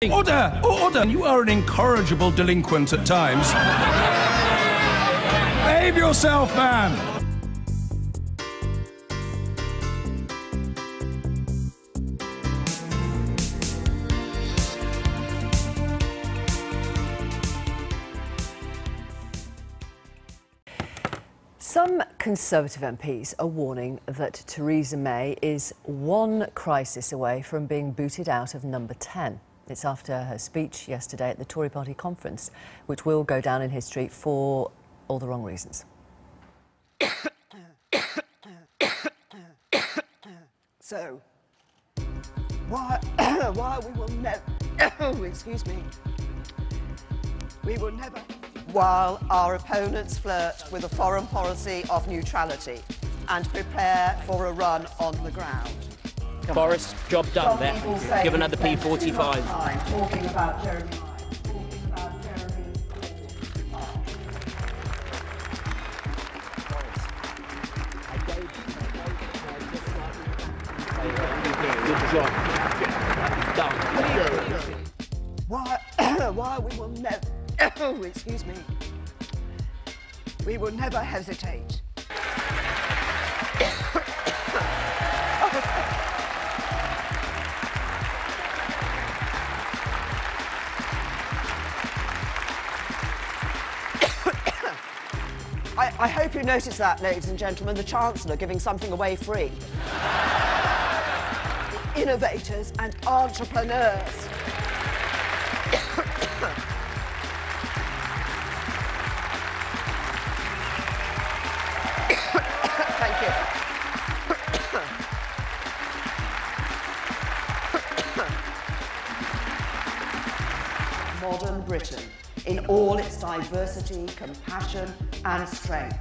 Order! Order! You are an incorrigible delinquent at times. Behave yourself, man! Some Conservative MPs are warning that Theresa May is one crisis away from being booted out of number 10. It's after her speech yesterday at the Tory party conference, which will go down in history for all the wrong reasons. So, why we will never, excuse me, we will never, while our opponents flirt with a foreign policy of neutrality and prepare for a run on the ground. Boris, job done there. Give another P45. Talking about Jeremy. Good job. Done. Why we will never, excuse me, we will never hesitate. I hope you notice that, ladies and gentlemen, the Chancellor giving something away free. The innovators and entrepreneurs. Thank you. Modern Britain, in all its diversity, compassion and strength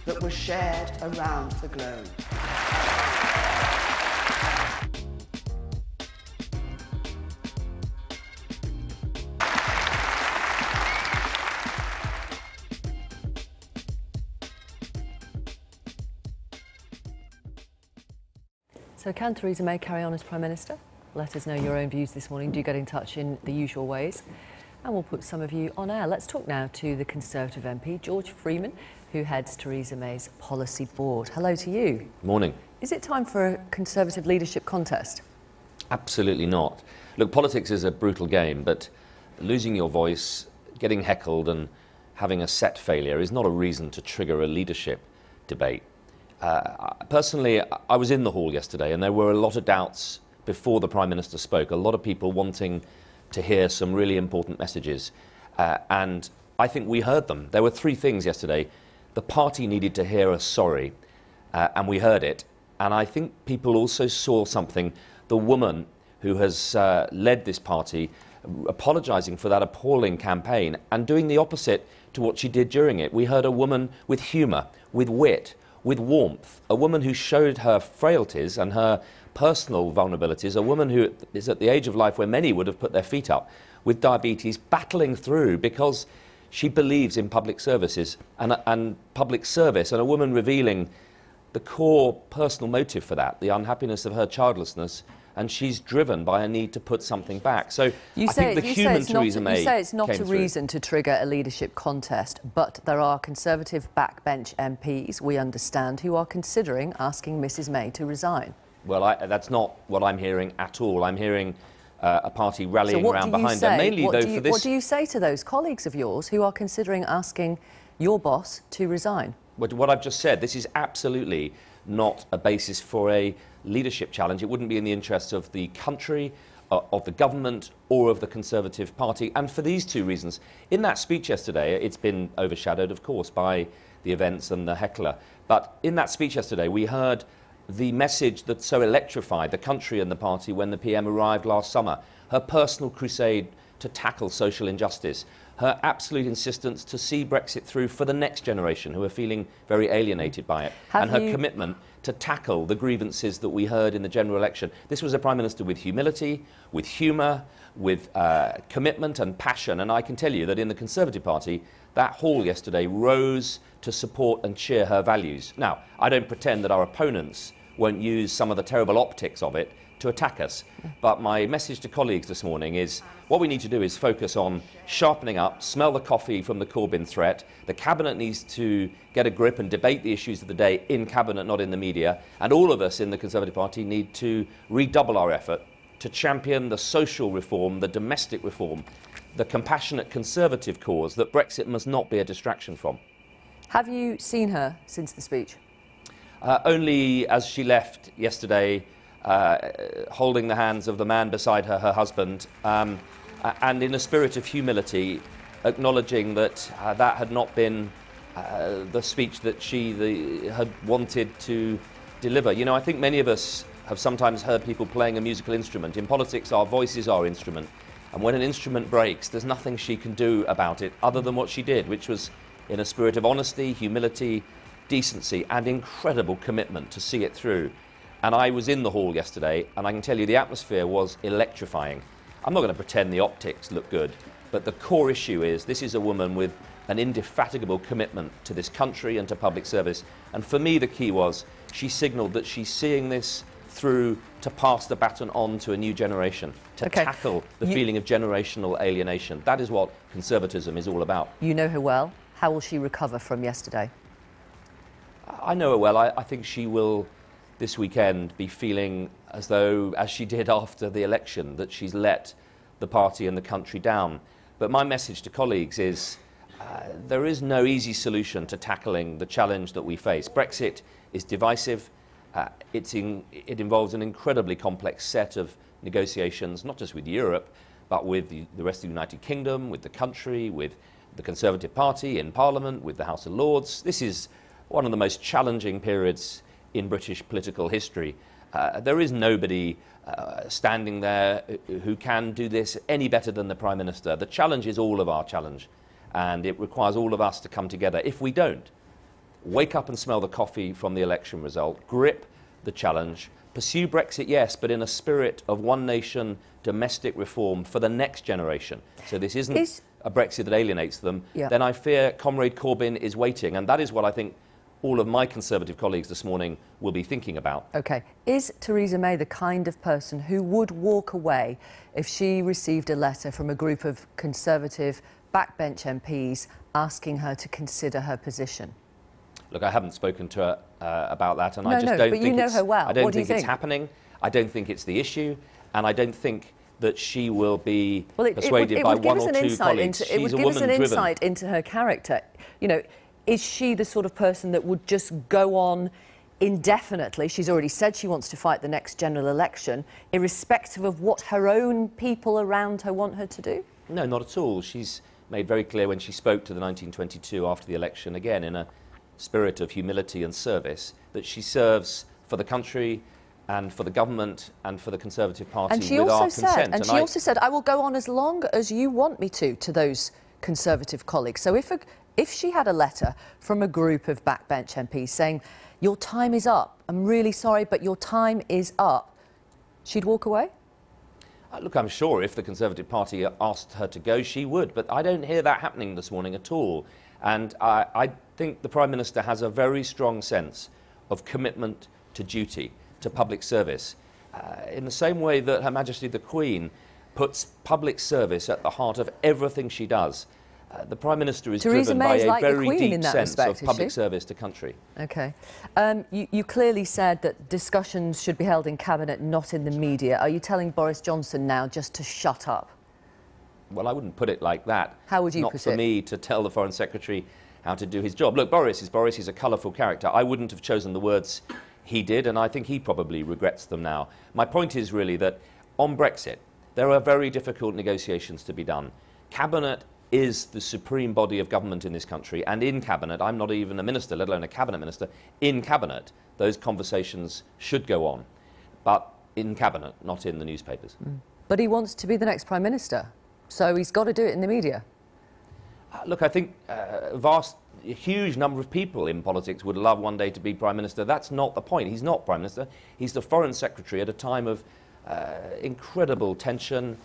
that was shared around the globe. So can Theresa May carry on as Prime Minister? Let us know your own views this morning. Do get in touch in the usual ways. And we'll put some of you on air. Let's talk now to the Conservative MP, George Freeman, who heads Theresa May's policy board. Hello to you. Morning. Is it time for a Conservative leadership contest? Absolutely not. Look, politics is a brutal game, but losing your voice, getting heckled and having a set failure is not a reason to trigger a leadership debate. Personally, I was in the hall yesterday and there were a lot of doubts before the Prime Minister spoke, a lot of people wanting to hear some really important messages, and I think we heard them. There were three things yesterday. The party needed to hear us sorry, and we heard it, and I think people also saw something. The woman who has led this party apologising for that appalling campaign and doing the opposite to what she did during it. We heard a woman with humour, with wit, with warmth, a woman who showed her frailties and her personal vulnerabilities, a woman who is at the age of life where many would have put their feet up, with diabetes, battling through because she believes in public services and public service, and a woman revealing the core personal motive for that, the unhappiness of her childlessness, and she's driven by a need to put something back. So I think the human Theresa May. You say it's not a reason through. to trigger a leadership contest, but there are Conservative backbench MPs, we understand, who are considering asking Mrs May to resign. Well, that's not what I'm hearing at all. I'm hearing a party rallying around behind her, mainly though for this. What do you say to those colleagues of yours who are considering asking your boss to resign? What I've just said, this is absolutely not a basis for a leadership challenge. It wouldn't be in the interests of the country, of the government or of the Conservative Party, and for these two reasons. In that speech yesterday, it's been overshadowed, of course, by the events and the heckler, but in that speech yesterday we heard the message that so electrified the country and the party when the PM arrived last summer, her personal crusade to tackle social injustice, her absolute insistence to see Brexit through for the next generation who are feeling very alienated by it, and her commitment to tackle the grievances that we heard in the general election. This was a Prime Minister with humility, with humour, with commitment and passion, and I can tell you that in the Conservative Party, that hall yesterday rose to support and cheer her values. Now, I don't pretend that our opponents won't use some of the terrible optics of it to attack us. But my message to colleagues this morning is what we need to do is focus on sharpening up, smell the coffee from the Corbyn threat. The Cabinet needs to get a grip and debate the issues of the day in Cabinet, not in the media. And all of us in the Conservative Party need to redouble our effort to champion the social reform, the domestic reform, the compassionate Conservative cause that Brexit must not be a distraction from. Have you seen her since the speech? Only as she left yesterday, holding the hands of the man beside her, her husband, and in a spirit of humility, acknowledging that that had not been the speech that she had wanted to deliver. You know, I think many of us have sometimes heard people playing a musical instrument. In politics, our voice is our instrument. And when an instrument breaks, there's nothing she can do about it other than what she did, which was in a spirit of honesty, humility, decency, and incredible commitment to see it through. And I was in the hall yesterday, and I can tell you the atmosphere was electrifying. I'm not going to pretend the optics look good, but the core issue is this is a woman with an indefatigable commitment to this country and to public service. And for me, the key was she signalled that she's seeing this through to pass the baton on to a new generation, to tackle the feeling of generational alienation. That is what conservatism is all about. You know her well. How will she recover from yesterday? I know her well. I think she will, this weekend, be feeling as though, as she did after the election, that she's let the party and the country down. But my message to colleagues is there is no easy solution to tackling the challenge that we face. Brexit is divisive. It involves an incredibly complex set of negotiations, not just with Europe, but with the rest of the United Kingdom, with the country, with the Conservative Party in Parliament, with the House of Lords. This is one of the most challenging periods in British political history. There is nobody standing there who can do this any better than the Prime Minister. The challenge is all of our challenge, and it requires all of us to come together. If we don't, wake up and smell the coffee from the election result, grip the challenge, pursue Brexit, yes, but in a spirit of one nation domestic reform for the next generation. So this isn't a Brexit that alienates them. Then I fear Comrade Corbyn is waiting, and that is what I think all of my Conservative colleagues this morning will be thinking about. OK. Is Theresa May the kind of person who would walk away if she received a letter from a group of Conservative backbench MPs asking her to consider her position? Look, I haven't spoken to her about that, and I just don't think you know her well. I don't think it's happening. I don't think it's the issue, and I don't think that she will be persuaded by one or two colleagues. It would give us an insight into her character. You know, is she the sort of person that would just go on indefinitely? She's already said she wants to fight the next general election, irrespective of what her own people around her want her to do? No, not at all. She's made very clear when she spoke to the 1922 after the election, again in a spirit of humility and service, that she serves for the country and for the government and for the Conservative Party with our consent. And she also said, I will go on as long as you want me to those Conservative colleagues. So if she had a letter from a group of backbench MPs saying, your time is up, I'm really sorry, but your time is up, she'd walk away? Look, I'm sure if the Conservative Party asked her to go, she would, but I don't hear that happening this morning at all. And I think the Prime Minister has a very strong sense of commitment to duty, to public service, in the same way that Her Majesty the Queen puts public service at the heart of everything she does. The Prime Minister is driven by a very deep sense of public service to country. OK. You clearly said that discussions should be held in Cabinet, not in the media. Are you telling Boris Johnson now just to shut up? Well, I wouldn't put it like that. How would you put it? Not for me to tell the Foreign Secretary how to do his job. Look, Boris is Boris. He's a colourful character. I wouldn't have chosen the words he did, and I think he probably regrets them now. My point is really that on Brexit, there are very difficult negotiations to be done. Cabinet is the supreme body of government in this country, and in Cabinet, I'm not even a minister, let alone a Cabinet minister, in Cabinet, those conversations should go on. But in Cabinet, not in the newspapers. But he wants to be the next Prime Minister, so he's got to do it in the media. Look, I think a huge number of people in politics would love one day to be Prime Minister. That's not the point. He's not Prime Minister. He's the Foreign Secretary at a time of incredible tension,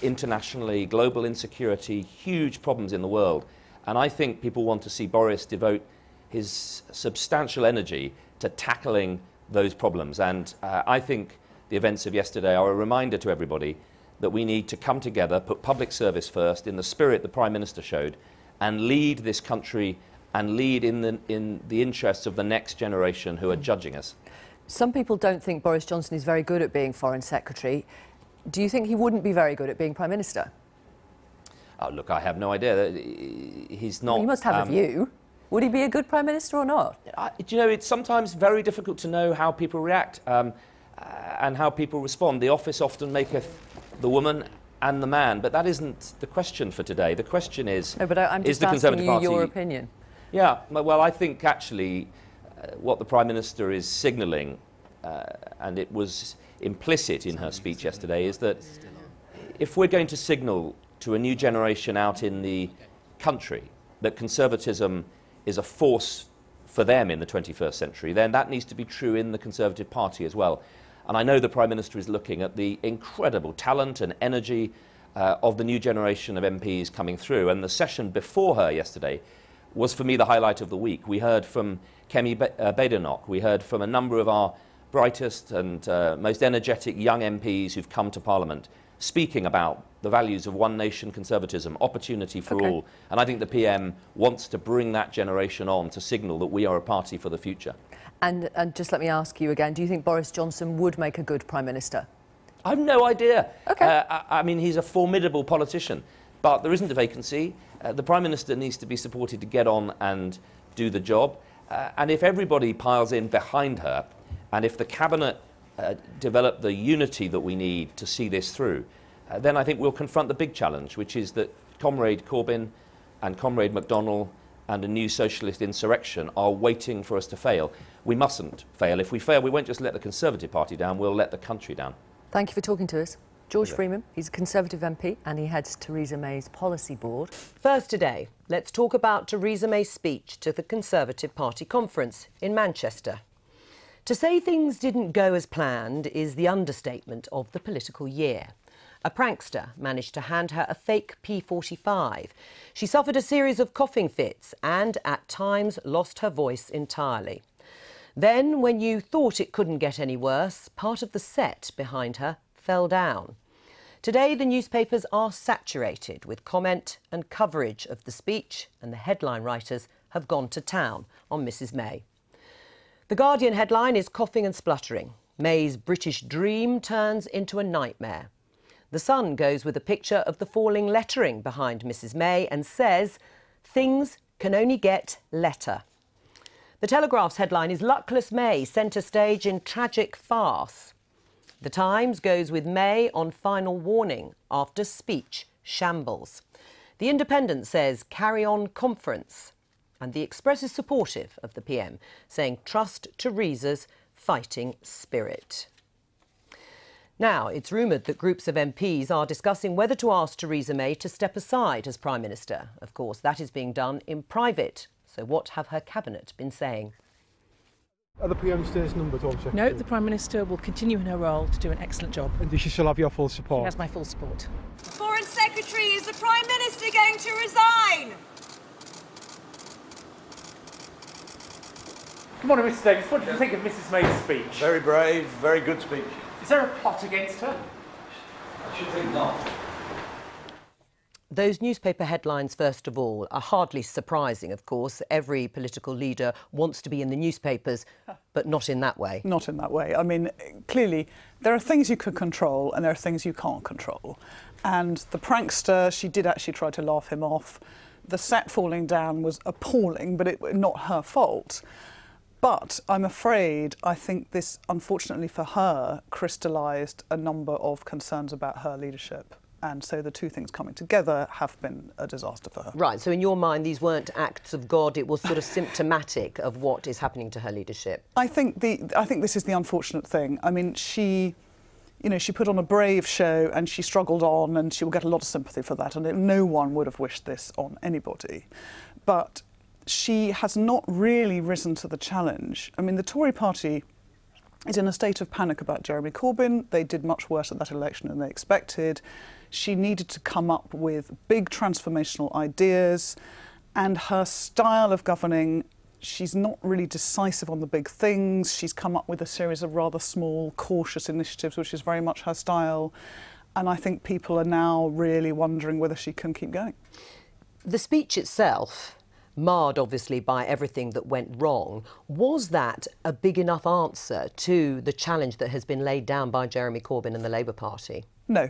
internationally, global insecurity, huge problems in the world. And I think people want to see Boris devote his substantial energy to tackling those problems. And I think the events of yesterday are a reminder to everybody that we need to come together, put public service first, in the spirit the Prime Minister showed, and lead this country and lead in the interests of the next generation who are judging us. Some people don't think Boris Johnson is very good at being Foreign Secretary. Do you think he wouldn't be very good at being Prime Minister? Oh, look, I have no idea. He's not... Well, you must have a view. Would he be a good Prime Minister or not? Do you know, it's sometimes very difficult to know how people react and how people respond. The office often maketh the woman and the man, but that isn't the question for today. The question is... No, but I'm just the asking Conservative you Party... your opinion. Yeah, well, I think actually what the Prime Minister is signalling, and it was implicit in her speech yesterday, is that if we're going to signal to a new generation out in the country that conservatism is a force for them in the 21st century, then that needs to be true in the Conservative Party as well. And I know the Prime Minister is looking at the incredible talent and energy of the new generation of MPs coming through. And the session before her yesterday was, for me, the highlight of the week. We heard from Kemi Badenoch. We heard from a number of our brightest and most energetic young MPs who've come to Parliament, speaking about the values of one nation conservatism, opportunity for all. And I think the PM wants to bring that generation on to signal that we are a party for the future. And just let me ask you again, do you think Boris Johnson would make a good Prime Minister? I've no idea. Okay. I mean, he's a formidable politician, but there isn't a vacancy. The Prime Minister needs to be supported to get on and do the job. And if everybody piles in behind her, and if the Cabinet develop the unity that we need to see this through, then I think we'll confront the big challenge, which is that Comrade Corbyn and Comrade McDonnell and a new socialist insurrection are waiting for us to fail. We mustn't fail. If we fail, we won't just let the Conservative Party down, we'll let the country down. Thank you for talking to us. George Freeman, he's a Conservative MP and he heads Theresa May's policy board. First today, let's talk about Theresa May's speech to the Conservative Party conference in Manchester. To say things didn't go as planned is the understatement of the political year. A prankster managed to hand her a fake P45. She suffered a series of coughing fits and, at times, lost her voice entirely. Then, when you thought it couldn't get any worse, part of the set behind her fell down. Today, the newspapers are saturated with comment and coverage of the speech, and the headline writers have gone to town on Mrs May. The Guardian headline is coughing and spluttering. May's British dream turns into a nightmare. The Sun goes with a picture of the falling lettering behind Mrs May and says, things can only get letter. The Telegraph's headline is Luckless May, centre stage in tragic farce. The Times goes with May on final warning after speech shambles. The Independent says carry on conference. And the Express is supportive of the PM, saying trust Theresa's fighting spirit. Now, it's rumoured that groups of MPs are discussing whether to ask Theresa May to step aside as Prime Minister. Of course, that is being done in private. So what have her cabinet been saying? Are the PM stays numbered, Home Secretary? No, the Prime Minister will continue in her role to do an excellent job. And does she still have your full support? She has my full support. Foreign Secretary, is the Prime Minister going to resign? Good morning, Mr Davis. What did you think of Mrs May's speech? Very brave, very good speech. Is there a plot against her? I should think not. Those newspaper headlines, first of all, are hardly surprising, of course. Every political leader wants to be in the newspapers, but not in that way. Not in that way. I mean, clearly, there are things you can control and there are things you can't control. And the prankster, she did actually try to laugh him off. The set falling down was appalling, but it was not her fault. But I'm afraid, I think this, unfortunately for her, crystallised a number of concerns about her leadership. And so the two things coming together have been a disaster for her. Right, so in your mind, these weren't acts of God, it was sort of symptomatic of what is happening to her leadership? I think this is the unfortunate thing. I mean, she put on a brave show and she struggled on, and she will get a lot of sympathy for that, and no one would have wished this on anybody. But she has not really risen to the challenge. I mean, the Tory party is in a state of panic about Jeremy Corbyn. They did much worse at that election than they expected. She needed to come up with big transformational ideas, and her style of governing she's not really decisive on the big things. She's come up with a series of rather small, cautious initiatives, which is very much her style. And I think people are now really wondering whether she can keep going. The speech itself, marred obviously by everything that went wrong, was that a big enough answer to the challenge that has been laid down by Jeremy Corbyn and the Labour Party? No,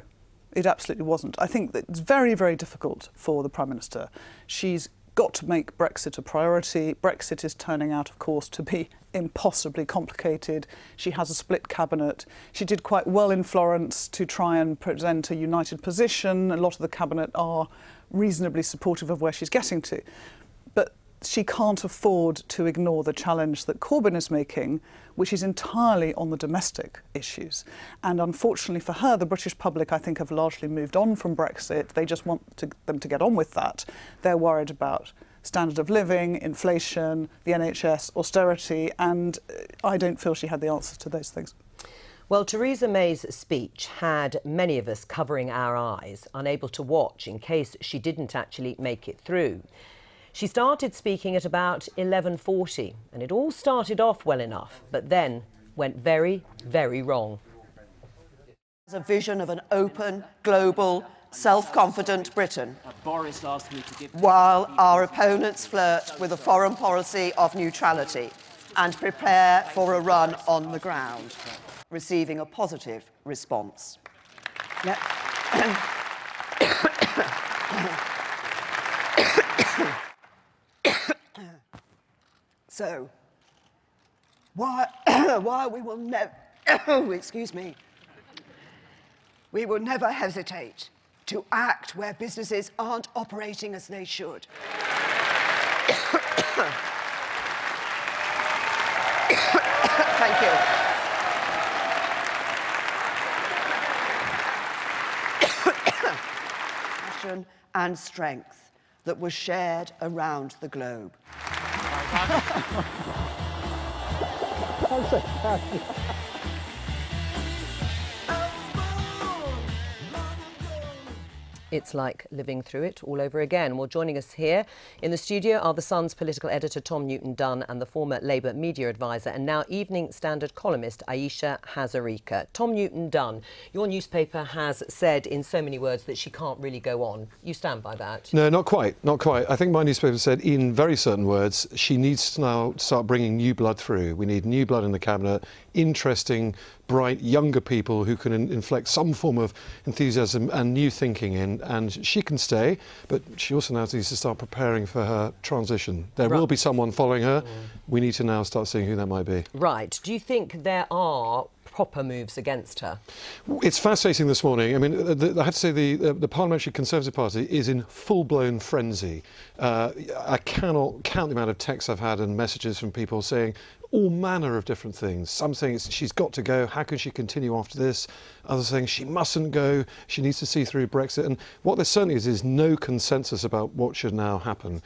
it absolutely wasn't. I think that it's very, very difficult for the Prime Minister. She's got to make Brexit a priority. Brexit is turning out, of course, to be impossibly complicated. She has a split cabinet. She did quite well in Florence to try and present a united position. A lot of the cabinet are reasonably supportive of where she's getting to. But she can't afford to ignore the challenge that Corbyn is making, which is entirely on the domestic issues. And unfortunately for her, the British public, I think, have largely moved on from Brexit. They just want them to get on with that. They're worried about standard of living, inflation, the NHS, austerity, and I don't feel she had the answers to those things. Well, Theresa May's speech had many of us covering our eyes, unable to watch in case she didn't actually make it through. She started speaking at about 11:40, and it all started off well enough, but then went very, very wrong. A vision of an open, global, self-confident Britain, Boris asked me to give... while our opponents flirt with a foreign policy of neutrality and prepare for a run on the ground, receiving a positive response. Yep. So, why we will never, excuse me, we will never hesitate to act where businesses aren't operating as they should. Thank you. Passion and strength that was shared around the globe. It's like living through it all over again. Well, joining us here in the studio are The Sun's political editor Tom Newton-Dunn and the former Labour media advisor and now Evening Standard columnist Ayesha Hazarika. Tom Newton-Dunn, your newspaper has said in so many words that she can't really go on. You stand by that? No, not quite, not quite. I think my newspaper said in very certain words she needs to now start bringing new blood through. We need new blood in the cabinet, interesting, bright, younger people who can inflect some form of enthusiasm and new thinking in, and she can stay, but she also now needs to start preparing for her transition. There will be someone following her. We need to now start seeing who that might be. Right. Do you think there are proper moves against her? It's fascinating this morning. I mean, I have to say the Parliamentary Conservative Party is in full-blown frenzy. I cannot count the amount of texts I've had and messages from people saying all manner of different things. Some saying she's got to go, how can she continue after this? Others saying she mustn't go, she needs to see through Brexit. And what there certainly is no consensus about what should now happen.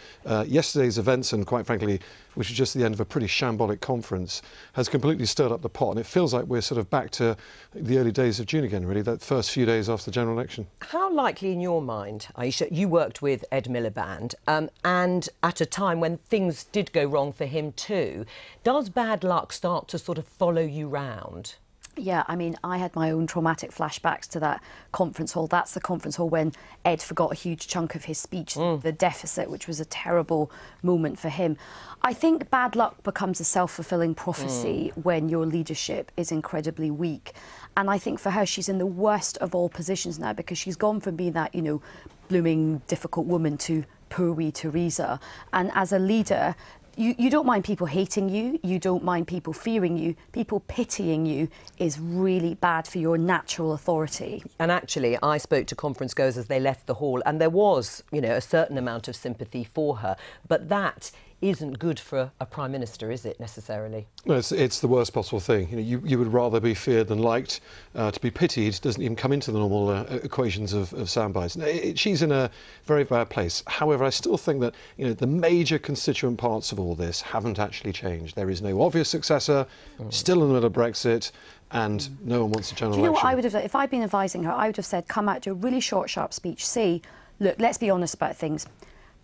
Yesterday's events, and quite frankly, which is just the end of a pretty shambolic conference, has completely stirred up the pot. And it feels like we're sort of back to the early days of June again, really, that first few days after the general election. How likely in your mind, Ayesha, you worked with Ed Miliband, and at a time when things did go wrong for him too, does bad luck start to sort of follow you round? Yeah, I mean, I had my own traumatic flashbacks to that conference hall. That's the conference hall when Ed forgot a huge chunk of his speech, the deficit, which was a terrible moment for him. I think bad luck becomes a self-fulfilling prophecy when your leadership is incredibly weak. And I think for her, she's in the worst of all positions now because she's gone from being that, you know, blooming, difficult woman to poor wee Theresa. And as a leader, you don't mind people hating you, you don't mind people fearing you, people pitying you is really bad for your natural authority. And actually, I spoke to conference goers as they left the hall, and there was, you know, a certain amount of sympathy for her, but that isn't good for a Prime Minister, is it, necessarily? No, it's the worst possible thing. You know, you would rather be feared than liked. To be pitied doesn't even come into the normal equations of sound bites. No, she's in a very bad place. However, I still think that, you know, the major constituent parts of all this haven't actually changed. There is no obvious successor, still in the middle of Brexit, and no one wants a general election. Do you know what I would have done? If I'd been advising her, I would have said, come out, do a really short, sharp speech, say, look, let's be honest about things.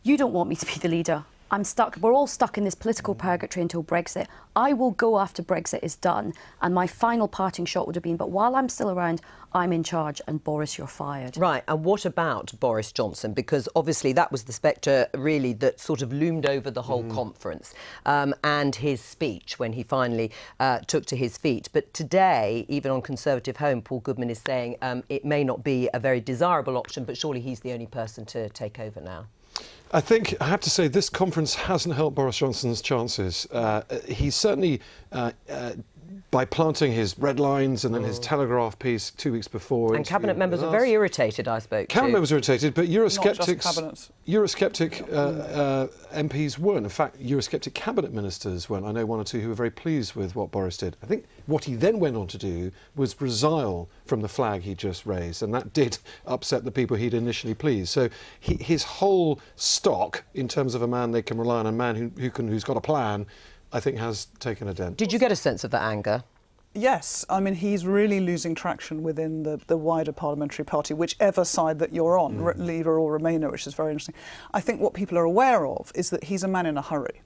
You don't want me to be the leader I'm stuck. We're all stuck in this political purgatory until Brexit. I will go after Brexit is done, and my final parting shot would have been, but while I'm still around, I'm in charge, and Boris, you're fired. Right, and what about Boris Johnson? Because obviously that was the spectre, really, that sort of loomed over the whole conference, and his speech when he finally took to his feet. But today, even on Conservative Home, Paul Goodman is saying it may not be a very desirable option, but surely he's the only person to take over now. I think I have to say this conference hasn't helped Boris Johnson's chances. He's certainly, by planting his red lines and then his Telegraph piece 2 weeks before. And cabinet members were very irritated, I spoke to. Cabinet members were irritated, but Eurosceptic Not MPs weren't. In fact, Eurosceptic cabinet ministers weren't. I know one or two who were very pleased with what Boris did. I think what he then went on to do was resile from the flag he just raised, and that did upset the people he'd initially pleased. So his whole stock, in terms of a man they can rely on, a man who's got a plan, I think has taken a dent. Did you get a sense of that anger? Yes, I mean, he's really losing traction within the wider parliamentary party, whichever side that you're on, Leaver or Remainer, which is very interesting. I think what people are aware of is that he's a man in a hurry,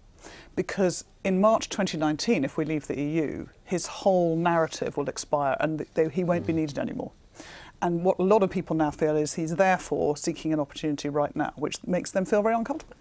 because in March 2019, if we leave the EU, his whole narrative will expire and he won't be needed anymore. And what a lot of people now feel is he's therefore seeking an opportunity right now, which makes them feel very uncomfortable.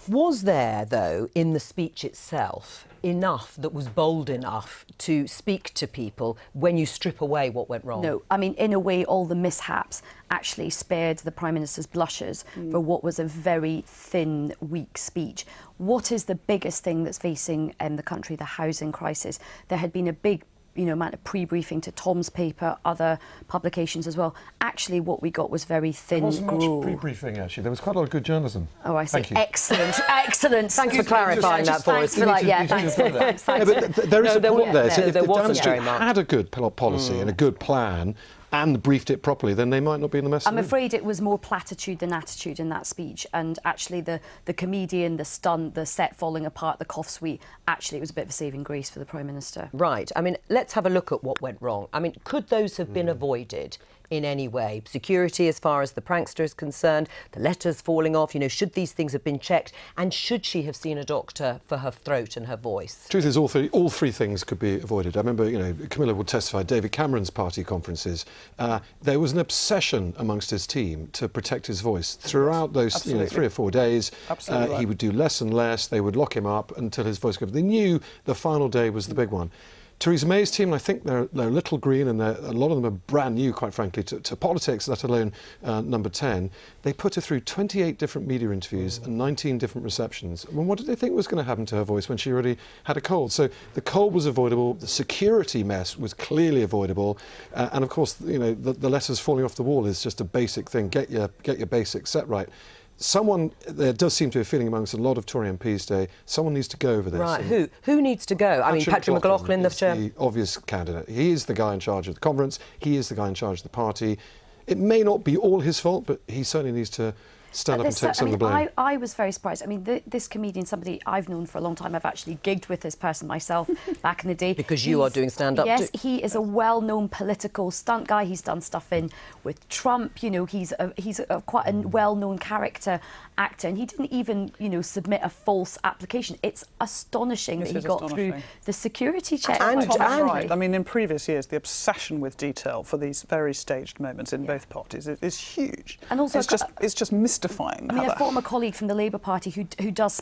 Was there, though, in the speech itself, enough that was bold enough to speak to people when you strip away what went wrong? No, I mean, in a way, all the mishaps actually spared the Prime Minister's blushes for what was a very thin, weak speech. What is the biggest thing that's facing the country? The housing crisis. There had been a big amount of pre-briefing to Tom's paper, other publications as well. Actually, what we got was very thin gruel. There wasn't much pre-briefing, actually. There was quite a lot of good journalism. Oh, I see. Thank you. Excellent, excellent. Thanks for clarifying that for us. Thanks. There is a point there. So if the Downing Street very much. had a good policy and a good plan and briefed it properly, then they might not be in the mess. I'm afraid it was more platitude than attitude in that speech, and actually the comedian, the stunt, the set falling apart, the cough suite, actually it was a bit of a saving grace for the Prime Minister. Right. I mean, let's have a look at what went wrong. I mean, could those have been avoided in any way? Security as far as the prankster is concerned, the letters falling off, should these things have been checked? And should she have seen a doctor for her throat and her voice? Truth is, all three things could be avoided. I remember, Camilla would testify, David Cameron's party conferences, there was an obsession amongst his team to protect his voice. Throughout those 3 or 4 days, he would do less and less. They would lock him up until his voice got... They knew the final day was the big one. Theresa May's team, I think they're a little green, and a lot of them are brand new, quite frankly, to politics, let alone number 10. They put her through 28 different media interviews and 19 different receptions. Well, what did they think was going to happen to her voice when she already had a cold? So the cold was avoidable, the security mess was clearly avoidable, and of course, the letters falling off the wall is just a basic thing. Get your basics set right. There does seem to be a feeling amongst a lot of Tory MPs today, someone needs to go over this. Right, who needs to go? I mean, Patrick McLaughlin, the obvious candidate. He is the guy in charge of the conference, he is the guy in charge of the party. It may not be all his fault, but he certainly needs to stand up and take some of the blame. I was very surprised. I mean, this comedian, somebody I've known for a long time, I've actually gigged with this person myself back in the day. Because you are doing stand-up too. Yes, he is a well-known political stunt guy. He's done stuff with Trump. He's quite a well-known character actor, and he didn't even, submit a false application. It's astonishing that he got through the security check. And right. I mean, in previous years, the obsession with detail for these very staged moments in both parties is huge. And also, it's just mystifying. I mean, a former colleague from the Labour Party who does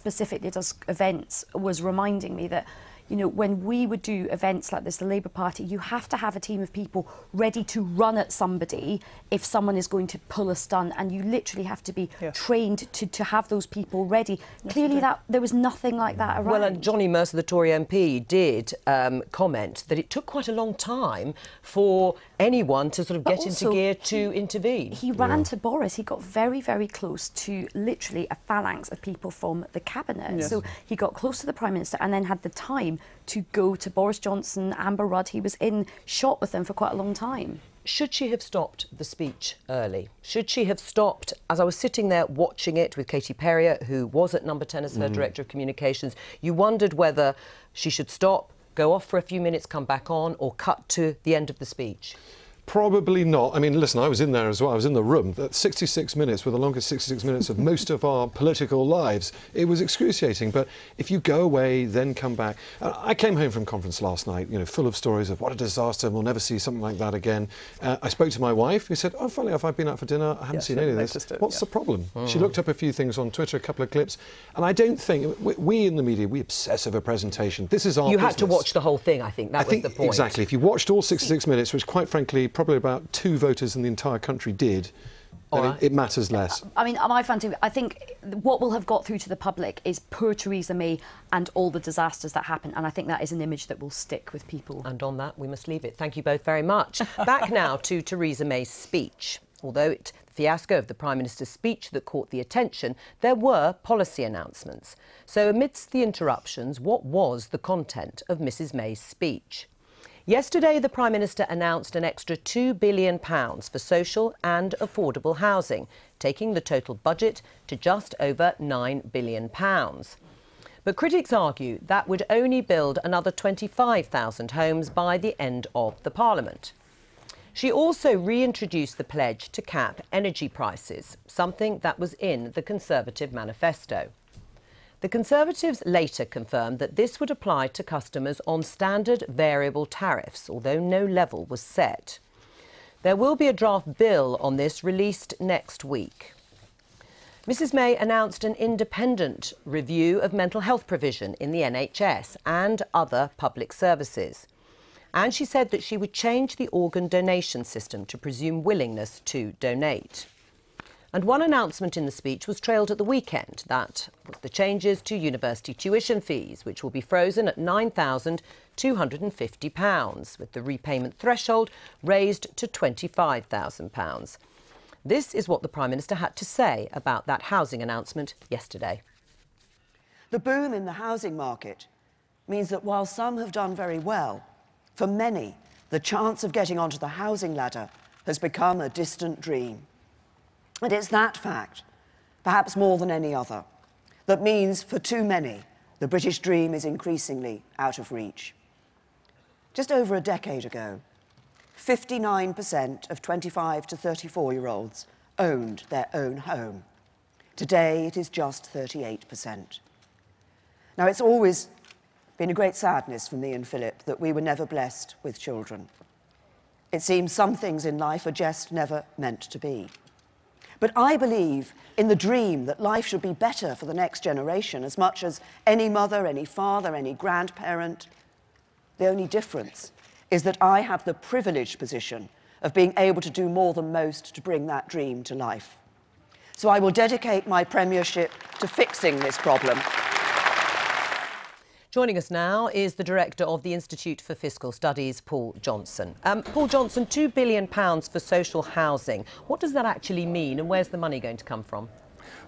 events was reminding me that, when we would do events like this, the Labour Party, you have to have a team of people ready to run at somebody if someone is going to pull a stunt, and you literally have to be trained to have those people ready. Yes, clearly, there was nothing like that around. Well, and Johnny Mercer, the Tory MP, did comment that it took quite a long time for anyone to sort of get into gear to intervene. He ran to Boris. He got very, very close to literally a phalanx of people from the cabinet. Yes. So he got close to the Prime Minister and then had the time to go to Boris Johnson, Amber Rudd. He was in shot with them for quite a long time. Should she have stopped the speech early? Should she have stopped, as I was sitting there watching it with Katie Perrier, who was at Number 10 as her Director of Communications, you wondered whether she should stop, go off for a few minutes, come back on, or cut to the end of the speech? Probably not. I mean, listen, I was in there as well. I was in the room. 66 minutes were the longest 66 minutes of most of our political lives. It was excruciating. But if you go away, then come back. I came home from conference last night, you know, full of stories of what a disaster, and we'll never see something like that again. I spoke to my wife, who said, "Oh, funny enough, I've been out for dinner. I haven't seen any of this. What's the problem?" She looked up a few things on Twitter, a couple of clips, and I don't think we in the media, we obsess over presentation. This is our business. You had to watch the whole thing. I think that was the point. Exactly. If you watched all 66 minutes, which quite frankly probably about 2 voters in the entire country did, then it matters less. I mean, I think what will have got through to the public is poor Theresa May and all the disasters that happened, and I think that is an image that will stick with people. And on that, we must leave it. Thank you both very much. Back now to Theresa May's speech. Although the fiasco of the Prime Minister's speech that caught the attention, there were policy announcements. So amidst the interruptions, what was the content of Mrs May's speech? Yesterday, the Prime Minister announced an extra £2 billion for social and affordable housing, taking the total budget to just over £9 billion. But critics argue that would only build another 25,000 homes by the end of the Parliament. She also reintroduced the pledge to cap energy prices, something that was in the Conservative manifesto. The Conservatives later confirmed that this would apply to customers on standard variable tariffs, although no level was set. There will be a draft bill on this released next week. Mrs May announced an independent review of mental health provision in the NHS and other public services. And she said that she would change the organ donation system to presume willingness to donate. And one announcement in the speech was trailed at the weekend. That was the changes to university tuition fees, which will be frozen at £9,250, with the repayment threshold raised to £25,000. This is what the Prime Minister had to say about that housing announcement yesterday. The boom in the housing market means that while some have done very well, for many, the chance of getting onto the housing ladder has become a distant dream. And it's that fact, perhaps more than any other, that means for too many, the British dream is increasingly out of reach. Just over a decade ago, 59% of 25 to 34-year-olds owned their own home. Today, it is just 38%. Now, it's always been a great sadness for me and Philip that we were never blessed with children. It seems some things in life are just never meant to be. But I believe in the dream that life should be better for the next generation as much as any mother, any father, any grandparent. The only difference is that I have the privileged position of being able to do more than most to bring that dream to life. So I will dedicate my premiership to fixing this problem. Joining us now is the Director of the Institute for Fiscal Studies, Paul Johnson. Paul Johnson, £2 billion for social housing. What does that actually mean, and where's the money going to come from?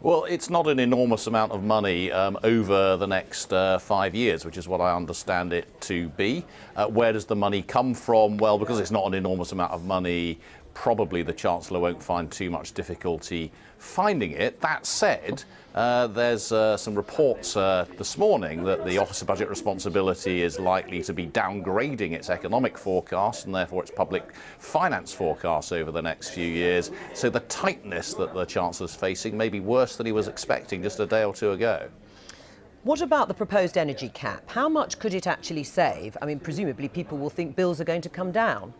Well, it's not an enormous amount of money over the next 5 years, which is what I understand it to be. Where does the money come from? Well, because it's not an enormous amount of money, probably the Chancellor won't find too much difficulty finding it. That said, there's some reports this morning that the Office of Budget Responsibility is likely to be downgrading its economic forecast and therefore its public finance forecast over the next few years. So the tightness that the Chancellor's facing may be worse than he was expecting just a day or two ago. What about the proposed energy cap? How much could it actually save? I mean, presumably people will think bills are going to come down.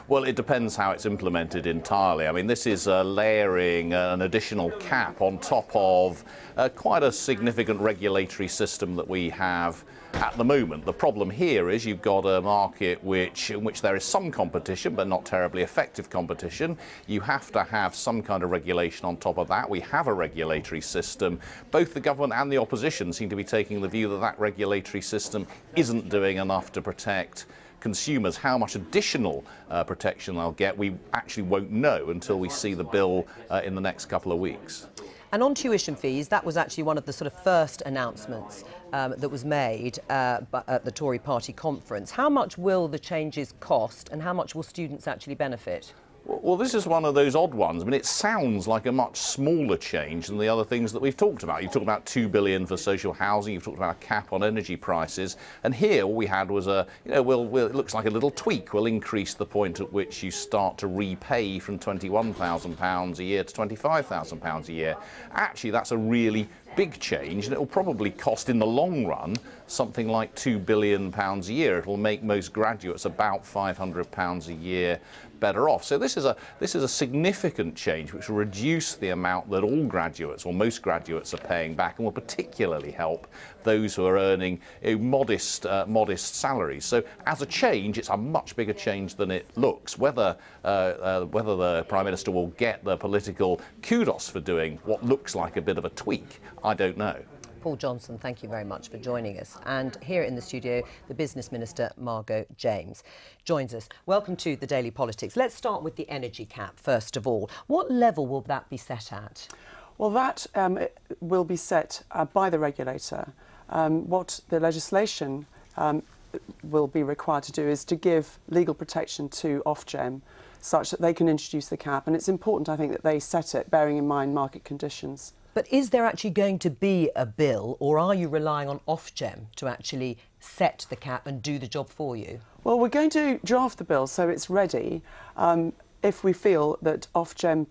Well, it depends how it's implemented entirely. I mean, this is layering an additional cap on top of quite a significant regulatory system that we have at the moment. The problem here is you've got a market in which there is some competition, but not terribly effective competition. You have to have some kind of regulation on top of that. We have a regulatory system. Both the government and the opposition seem to be taking the view that that regulatory system isn't doing enough to protect consumers. How much additional protection they'll get, we actually won't know until we see the bill in the next couple of weeks. And on tuition fees, that was actually one of the sort of first announcements that was made at the Tory party conference. How much will the changes cost and how much will students actually benefit? Well, this is one of those odd ones. I mean, it sounds like a much smaller change than the other things that we've talked about. You've talked about $2 billion for social housing, you've talked about a cap on energy prices, and here all we had was a, it looks like a little tweak. We'll increase the point at which you start to repay from £21,000 a year to £25,000 a year. Actually, that's a really big change, and it will probably cost in the long run something like £2 billion a year. It will make most graduates about £500 a year better off. So this is a significant change which will reduce the amount that all graduates or most graduates are paying back, and will particularly help those who are earning modest salaries. So as a change, it's a much bigger change than it looks. Whether the Prime Minister will get the political kudos for doing what looks like a bit of a tweak, I don't know. Paul Johnson, thank you very much for joining us. And here in the studio, the Business Minister, Margot James, joins us. Welcome to the Daily Politics. Let's start with the energy cap, first of all. What level will that be set at? Well, that will be set by the regulator. What the legislation will be required to do is to give legal protection to Ofgem such that they can introduce the cap. And it's important, I think, that they set it, bearing in mind market conditions. But is there actually going to be a bill, or are you relying on Ofgem to actually set the cap and do the job for you? Well, we're going to draft the bill so it's ready if we feel that Ofgem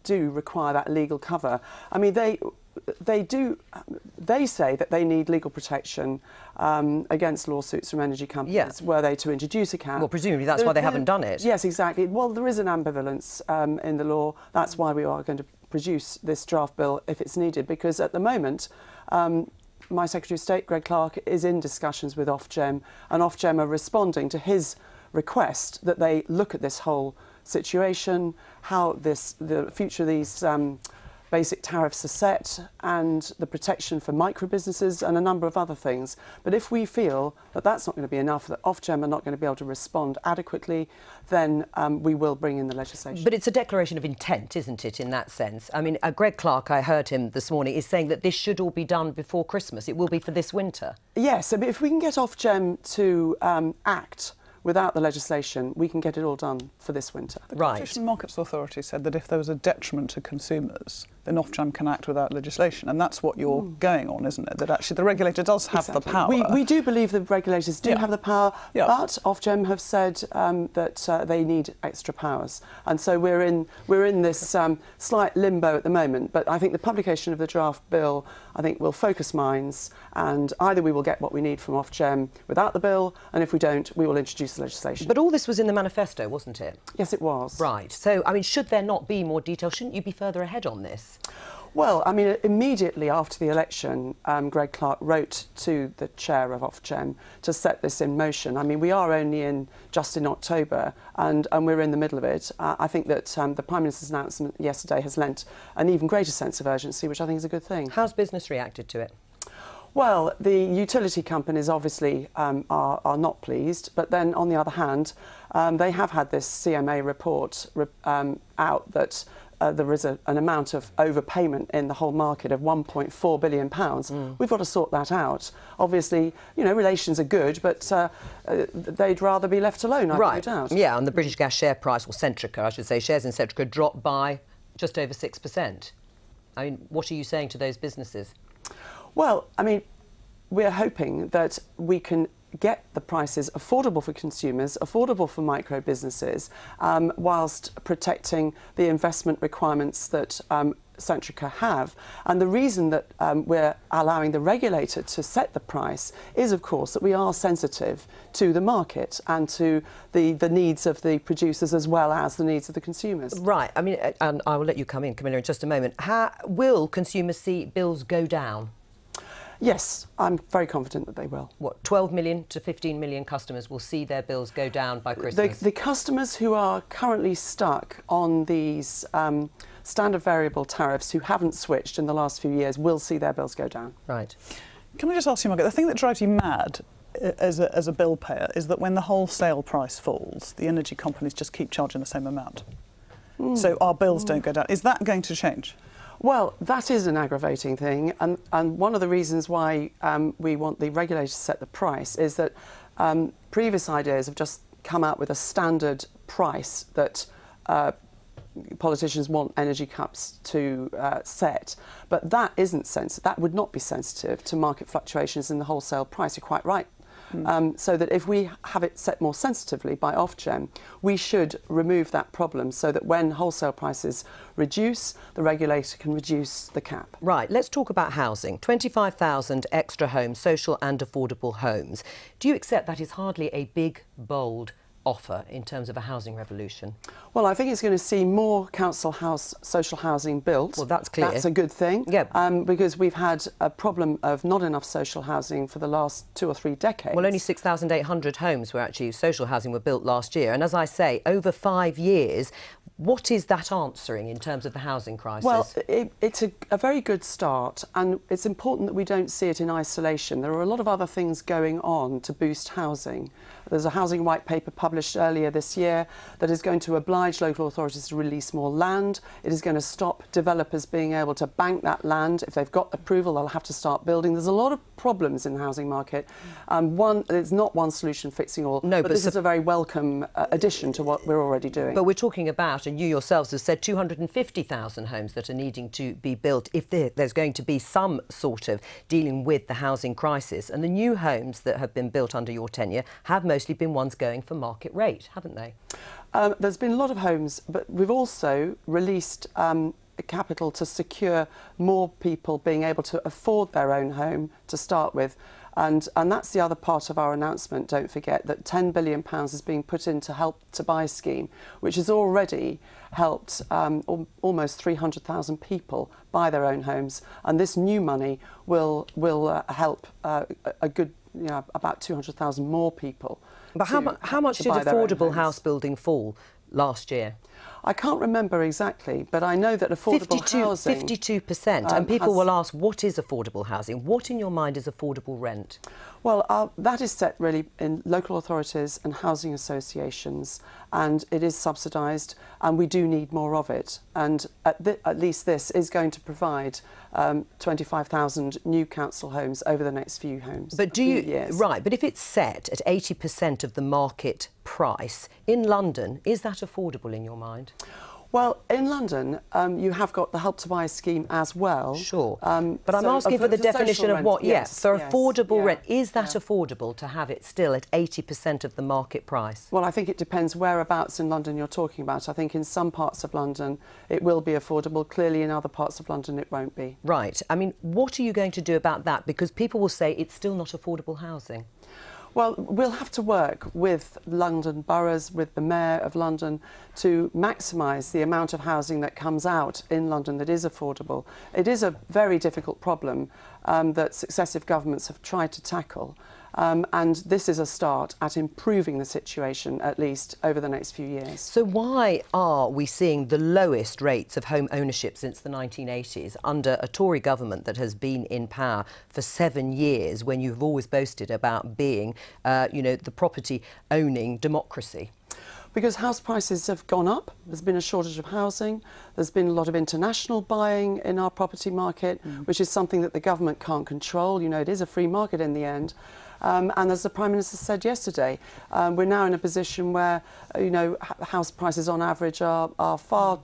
do require that legal cover. I mean, they say that they need legal protection against lawsuits from energy companies were they to introduce a cap. Well, presumably that's why they haven't done it. Yes, exactly. Well, there is an ambivalence in the law. That's why we are going to produce this draft bill if it's needed, because at the moment my Secretary of State, Greg Clark, is in discussions with Ofgem, and Ofgem are responding to his request that they look at this whole situation, how the future of these basic tariffs are set, and the protection for micro businesses and a number of other things. But if we feel that that's not going to be enough, that Ofgem are not going to be able to respond adequately, then we will bring in the legislation. But it's a declaration of intent, isn't it, in that sense? I mean, Greg Clark, I heard him this morning, is saying that this should all be done before Christmas. It will be for this winter. Yes, I mean, if we can get Ofgem to act without the legislation, we can get it all done for this winter. The Competition and Markets Authority said that if there was a detriment to consumers, then Ofgem can act without legislation, and that's what you're going on, isn't it? That actually the regulator does have the power. We do believe the regulators do have the power, but Ofgem have said that they need extra powers, and so we're in this slight limbo at the moment. But I think the publication of the draft bill, I think, will focus minds, and either we will get what we need from Ofgem without the bill, and if we don't, we will introduce the legislation. But all this was in the manifesto, wasn't it? Yes, it was. Right. So, I mean, should there not be more detail? Shouldn't you be further ahead on this? Well, I mean, immediately after the election, Greg Clark wrote to the chair of Ofgem to set this in motion. I mean, we are only just in October, and we're in the middle of it. I think that the Prime Minister's announcement yesterday has lent an even greater sense of urgency, which I think is a good thing. How's business reacted to it? Well, the utility companies obviously are not pleased, but then on the other hand, they have had this CMA report out that there is an amount of overpayment in the whole market of £1.4 billion. We've got to sort that out. Obviously, you know, relations are good, but they'd rather be left alone, I have no doubt. Yeah, and the British Gas share price, or Centrica, I should say, shares in Centrica dropped by just over 6%. I mean, what are you saying to those businesses? Well, I mean, we're hoping that we can get the prices affordable for consumers, affordable for micro businesses, whilst protecting the investment requirements that Centrica have. And the reason that we're allowing the regulator to set the price is, of course, that we are sensitive to the market and to the needs of the producers as well as the needs of the consumers. Right. I mean, and I will let you come in, Camilla, in just a moment. Will consumers see bills go down? Yes, I'm very confident that they will. What, 12 million to 15 million customers will see their bills go down by Christmas? The customers who are currently stuck on these standard variable tariffs, who haven't switched in the last few years, will see their bills go down. Right. Can I just ask you, Margaret, the thing that drives you mad as a bill payer is that when the wholesale price falls, the energy companies just keep charging the same amount. So our bills don't go down. Is that going to change? Well, that is an aggravating thing, and one of the reasons why we want the regulator to set the price is that previous ideas have just come out with a standard price that politicians want energy caps to set, but that isn't that would not be sensitive to market fluctuations in the wholesale price. You're quite right. So that if we have it set more sensitively by Ofgem, we should remove that problem so that when wholesale prices reduce, the regulator can reduce the cap. Right, let's talk about housing. 25,000 extra homes, social and affordable homes. Do you accept that is hardly a big, bold offer in terms of a housing revolution? Well, I think it's going to see more social housing built. Well, that's clear. That's a good thing. Yeah. Because we've had a problem of not enough social housing for the last 2 or 3 decades. Well, only 6,800 homes were actually social housing were built last year. And as I say, over 5 years, what is that answering in terms of the housing crisis? Well, it's a very good start, and it's important that we don't see it in isolation. There are a lot of other things going on to boost housing. There's a housing white paper published earlier this year that is going to oblige local authorities to release more land. It is going to stop developers being able to bank that land. If they've got approval, they'll have to start building. There's a lot of problems in the housing market. It's not one solution fixing all, no, but this is a very welcome addition to what we're already doing. But we're talking about, and you yourselves have said, 250,000 homes that are needing to be built if there's going to be some sort of dealing with the housing crisis. And the new homes that have been built under your tenure have mostly been ones going for market rate, haven't they? There's been a lot of homes, but we've also released capital to secure more people being able to afford their own home to start with. And that's the other part of our announcement, don't forget, that £10 billion is being put into Help to Buy scheme, which has already helped almost 300,000 people buy their own homes. And this new money will help a good, about 200,000 more people. But how much did affordable house building fall last year? I can't remember exactly, but I know that affordable housing... 52%. And people will ask, what is affordable housing? What, in your mind, is affordable rent? Well, that is set really in local authorities and housing associations, and it is subsidised, and we do need more of it. And at least this is going to provide 25,000 new council homes over the next few years. But right, but if it's set at 80% of the market price in London, is that affordable in your mind? Well, in London, you have got the Help to Buy scheme as well. Sure. But I'm asking for the definition of what, for affordable rent. Is that affordable to have it still at 80% of the market price? Well, I think it depends whereabouts in London you're talking about. I think in some parts of London it will be affordable. Clearly in other parts of London it won't be. Right. I mean, what are you going to do about that? Because people will say it's still not affordable housing. Well, we'll have to work with London boroughs, with the Mayor of London, to maximise the amount of housing that comes out in London that is affordable. It is a very difficult problem that successive governments have tried to tackle. And this is a start at improving the situation, at least over the next few years. So why are we seeing the lowest rates of home ownership since the 1980s under a Tory government that has been in power for 7 years, when you've always boasted about being, the property owning democracy? Because house prices have gone up, there's been a shortage of housing, there's been a lot of international buying in our property market, which is something that the government can't control. It is a free market in the end. And as the Prime Minister said yesterday, we're now in a position where, house prices on average are far,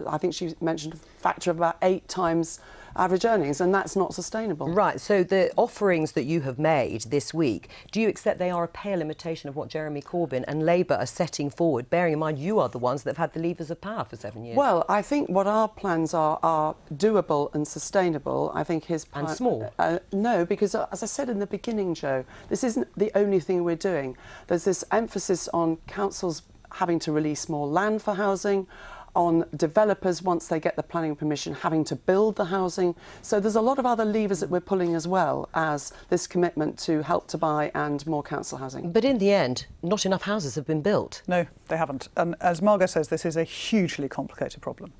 I think she mentioned a factor of about 8 times average earnings, and that's not sustainable. Right, so the offerings that you have made this week, do you accept they are a pale imitation of what Jeremy Corbyn and Labour are setting forward, bearing in mind you are the ones that have had the levers of power for 7 years? Well, I think what our plans are doable and sustainable. I think his plan... And small? No, because as I said in the beginning, Jo, this isn't the only thing we're doing. There's this emphasis on councils having to release more land for housing, on developers, once they get the planning permission, having to build the housing. So there's a lot of other levers that we're pulling, as well as this commitment to Help to Buy and more council housing. But in the end, not enough houses have been built. No, they haven't. And as Margot says, this is a hugely complicated problem.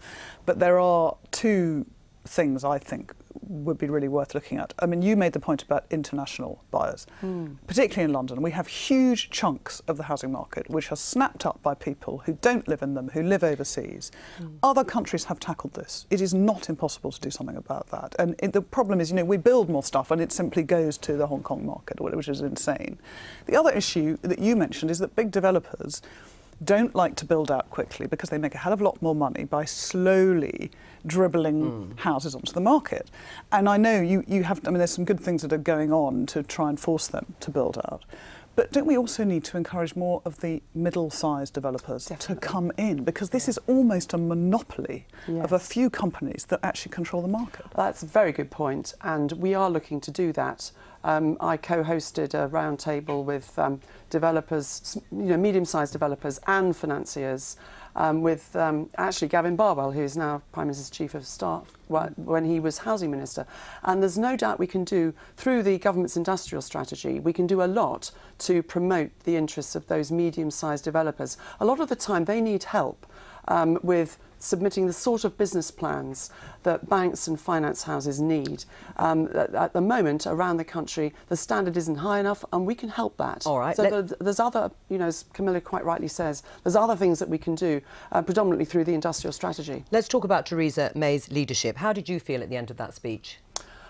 But there are 2 things I think would be really worth looking at. I mean, you made the point about international buyers. Particularly in London, we have huge chunks of the housing market which are snapped up by people who don't live in them, who live overseas. Other countries have tackled this. It is not impossible to do something about that. And the problem is, we build more stuff and it simply goes to the Hong Kong market, which is insane. The other issue that you mentioned is that big developers don't like to build out quickly because they make a hell of a lot more money by slowly dribbling houses onto the market. And I know you have, I mean, there's some good things that are going on to try and force them to build out. But don't we also need to encourage more of the middle-sized developers to come in? Because this is almost a monopoly of a few companies that actually control the market. That's a very good point, and we are looking to do that. I co-hosted a roundtable with developers, medium-sized developers and financiers, with actually Gavin Barwell, who's now Prime Minister's Chief of Staff, when he was Housing Minister. And there's no doubt we can do, through the government's industrial strategy, we can do a lot to promote the interests of those medium-sized developers. A lot of the time they need help with submitting the sort of business plans that banks and finance houses need. At the moment, around the country, the standard isn't high enough, and we can help that. All right. So there's other, as Camilla quite rightly says, there's other things that we can do, predominantly through the industrial strategy. Let's talk about Theresa May's leadership. How did you feel at the end of that speech?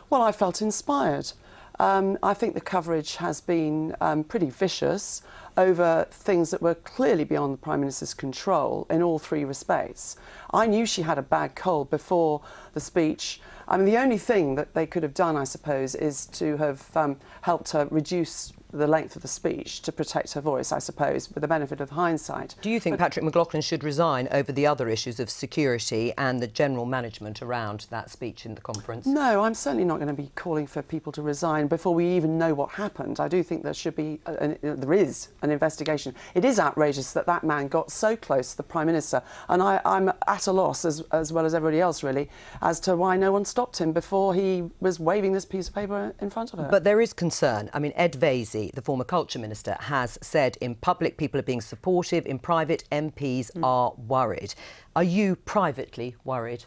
Well, I felt inspired. I think the coverage has been pretty vicious over things that were clearly beyond the Prime Minister's control in all three respects. I knew she had a bad cold before the speech. I mean, the only thing that they could have done, I suppose, is to have helped her reduce the length of the speech to protect her voice, I suppose, with the benefit of hindsight. Do you think Patrick McLaughlin should resign over the other issues of security and the general management around that speech in the conference? No, I'm certainly not going to be calling for people to resign before we even know what happened. I do think there should be, there is an investigation. It is outrageous that that man got so close to the Prime Minister, and I'm at a loss, as well as everybody else really, as to why no one stopped him before he was waving this piece of paper in front of her. But there is concern. I mean, Ed Vaizey, the former Culture Minister, has said in public people are being supportive, in private MPs are worried. Are you privately worried?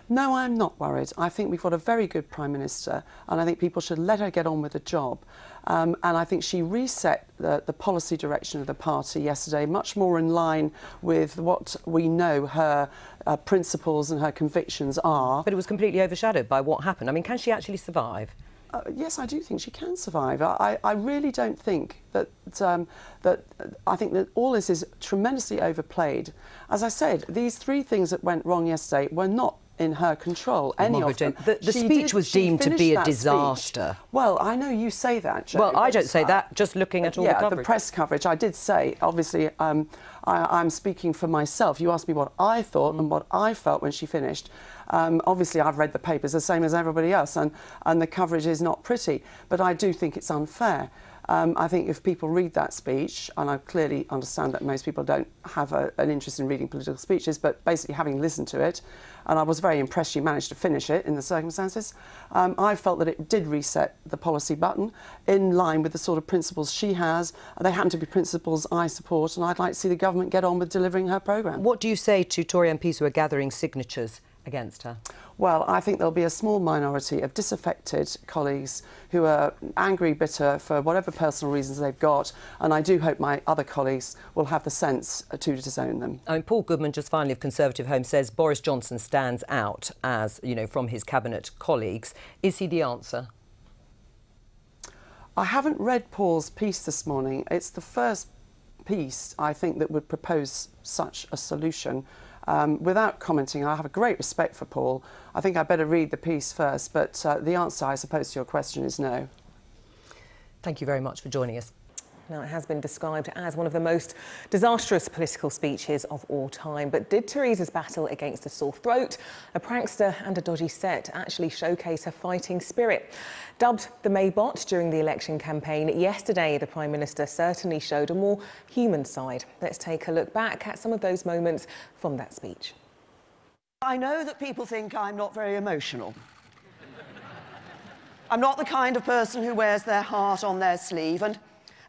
No, I'm not worried. I think we've got a very good Prime Minister, and I think people should let her get on with the job. And I think she reset the policy direction of the party yesterday, much more in line with what we know her principles and her convictions are. But it was completely overshadowed by what happened. I mean, can she actually survive? Yes, I do think she can survive. I really don't think that, I think that all this is tremendously overplayed. As I said, these three things that went wrong yesterday were not in her control, any of them. The speech was deemed to be a disaster. Well, I know you say that, Jo. Well, I don't say that, just looking at all the coverage. The press coverage, I did say, obviously, I'm speaking for myself. You asked me what I thought and what I felt when she finished. Obviously, I've read the papers the same as everybody else, and the coverage is not pretty, but I do think it's unfair. I think if people read that speech, and I clearly understand that most people don't have an interest in reading political speeches, but basically having listened to it, and I was very impressed she managed to finish it in the circumstances, I felt that it did reset the policy button in line with the sort of principles she has. They happen to be principles I support, and I'd like to see the government get on with delivering her programme. What do you say to Tory MPs who are gathering signatures against her? Well, I think there'll be a small minority of disaffected colleagues who are angry, bitter for whatever personal reasons they've got, and I do hope my other colleagues will have the sense to disown them. I mean, Paul Goodman, just finally, of Conservative Home, says Boris Johnson stands out as, you know, from his cabinet colleagues. Is he the answer? I haven't read Paul's piece this morning. It's the first piece, I think, that would propose such a solution. Without commenting, I have a great respect for Paul. I think I better read the piece first, but the answer, I suppose, to your question is no. Thank you very much for joining us. Now, it has been described as one of the most disastrous political speeches of all time. But did Theresa's battle against a sore throat, a prankster and a dodgy set actually showcase her fighting spirit? Dubbed the Maybot during the election campaign, yesterday the Prime Minister certainly showed a more human side. Let's take a look back at some of those moments from that speech. I know that people think I'm not very emotional. I'm not the kind of person who wears their heart on their sleeve, and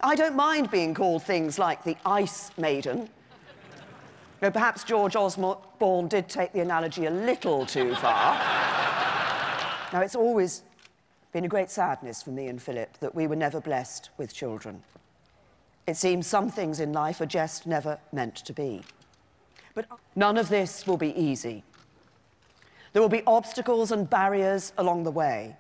I don't mind being called things like the Ice Maiden. Though perhaps George Osborne did take the analogy a little too far. Now, it's always been a great sadness for me and Philip that we were never blessed with children. It seems some things in life are just never meant to be. But none of this will be easy. There will be obstacles and barriers along the way.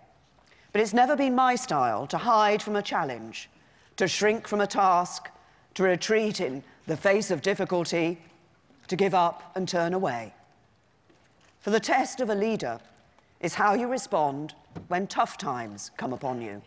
But it's never been my style to hide from a challenge, to shrink from a task, to retreat in the face of difficulty, to give up and turn away. For the test of a leader is how you respond when tough times come upon you.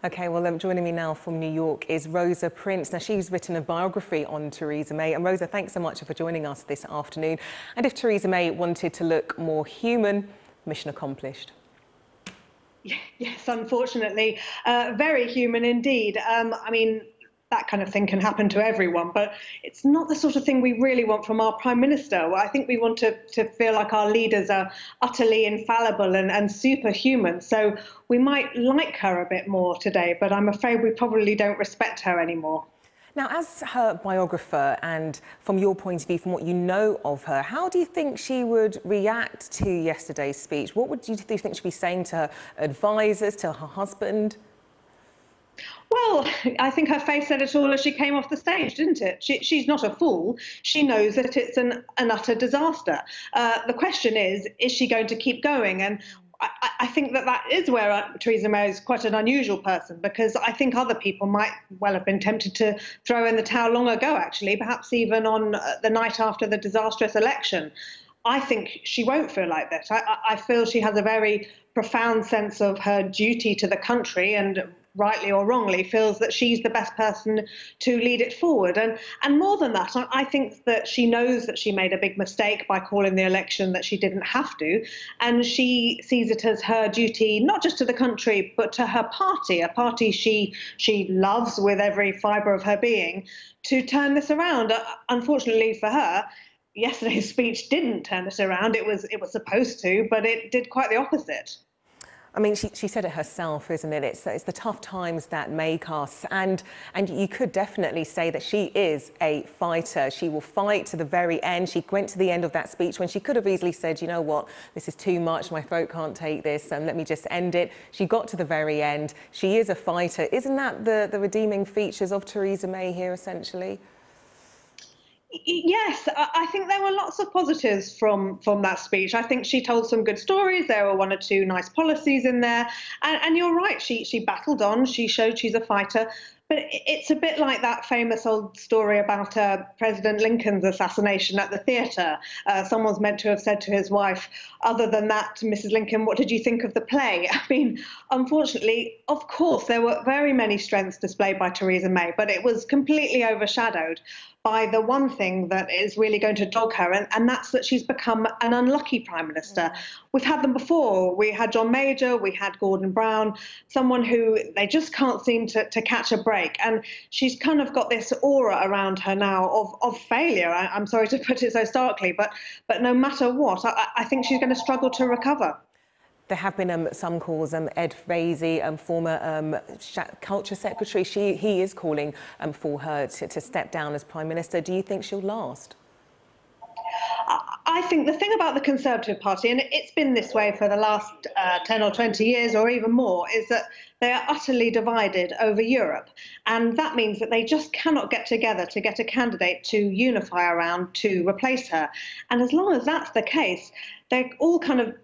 OK, well, joining me now from New York is Rosa Prince. Now, she's written a biography on Theresa May. And Rosa, thanks so much for joining us this afternoon. And if Theresa May wanted to look more human, mission accomplished. Yes, unfortunately, very human indeed. I mean, that kind of thing can happen to everyone, but it's not the sort of thing we really want from our Prime Minister. I think we want to feel like our leaders are utterly infallible and superhuman. So we might like her a bit more today, but I'm afraid we probably don't respect her anymore. Now, as her biographer and from your point of view, from what you know of her, how do you think she would react to yesterday's speech? What would you think she'd be saying to her advisers, to her husband? Well, I think her face said it all as she came off the stage, didn't it? She's not a fool. She knows that it's an utter disaster. The question is she going to keep going? And I think that is where Theresa May is quite an unusual person, because I think other people might well have been tempted to throw in the towel long ago, actually, perhaps even on the night after the disastrous election. I think she won't feel like that. I feel she has a very profound sense of her duty to the country, and rightly or wrongly feels that she's the best person to lead it forward. And more than that, I think that she knows that she made a big mistake by calling the election that she didn't have to, and she sees it as her duty not just to the country but to her party, a party she loves with every fibre of her being, to turn this around. Unfortunately for her, yesterday's speech didn't turn it around. It was supposed to, but it did quite the opposite. I mean, she said it herself, isn't it? It's the tough times that make us. And you could definitely say that she is a fighter. She will fight to the very end. She went to the end of that speech when she could have easily said, you know what, this is too much, my throat can't take this, let me just end it. She got to the very end. She is a fighter. Isn't that the redeeming features of Theresa May here, essentially? Yes, I think there were lots of positives from that speech. I think she told some good stories. There were one or two nice policies in there. And you're right, she battled on. She showed she's a fighter. But it's a bit like that famous old story about President Lincoln's assassination at the theatre. Someone's meant to have said to his wife, other than that, Mrs. Lincoln, what did you think of the play? I mean, unfortunately, of course, there were very many strengths displayed by Theresa May, but it was completely overshadowed by the one thing that is really going to dog her, and that's that she's become an unlucky Prime Minister. We've had them before. We had John Major, we had Gordon Brown, someone who they just can't seem to catch a break. And she's kind of got this aura around her now of failure. I'm sorry to put it so starkly, but no matter what, I think she's going to struggle to recover. There have been some calls. Ed Vaizey, former Culture Secretary, he is calling for her to step down as Prime Minister. Do you think she'll last? I think the thing about the Conservative Party, and it's been this way for the last 10 or 20 years or even more, is that they are utterly divided over Europe. And that means that they just cannot get together to get a candidate to unify around to replace her. And as long as that's the case, they're all kind of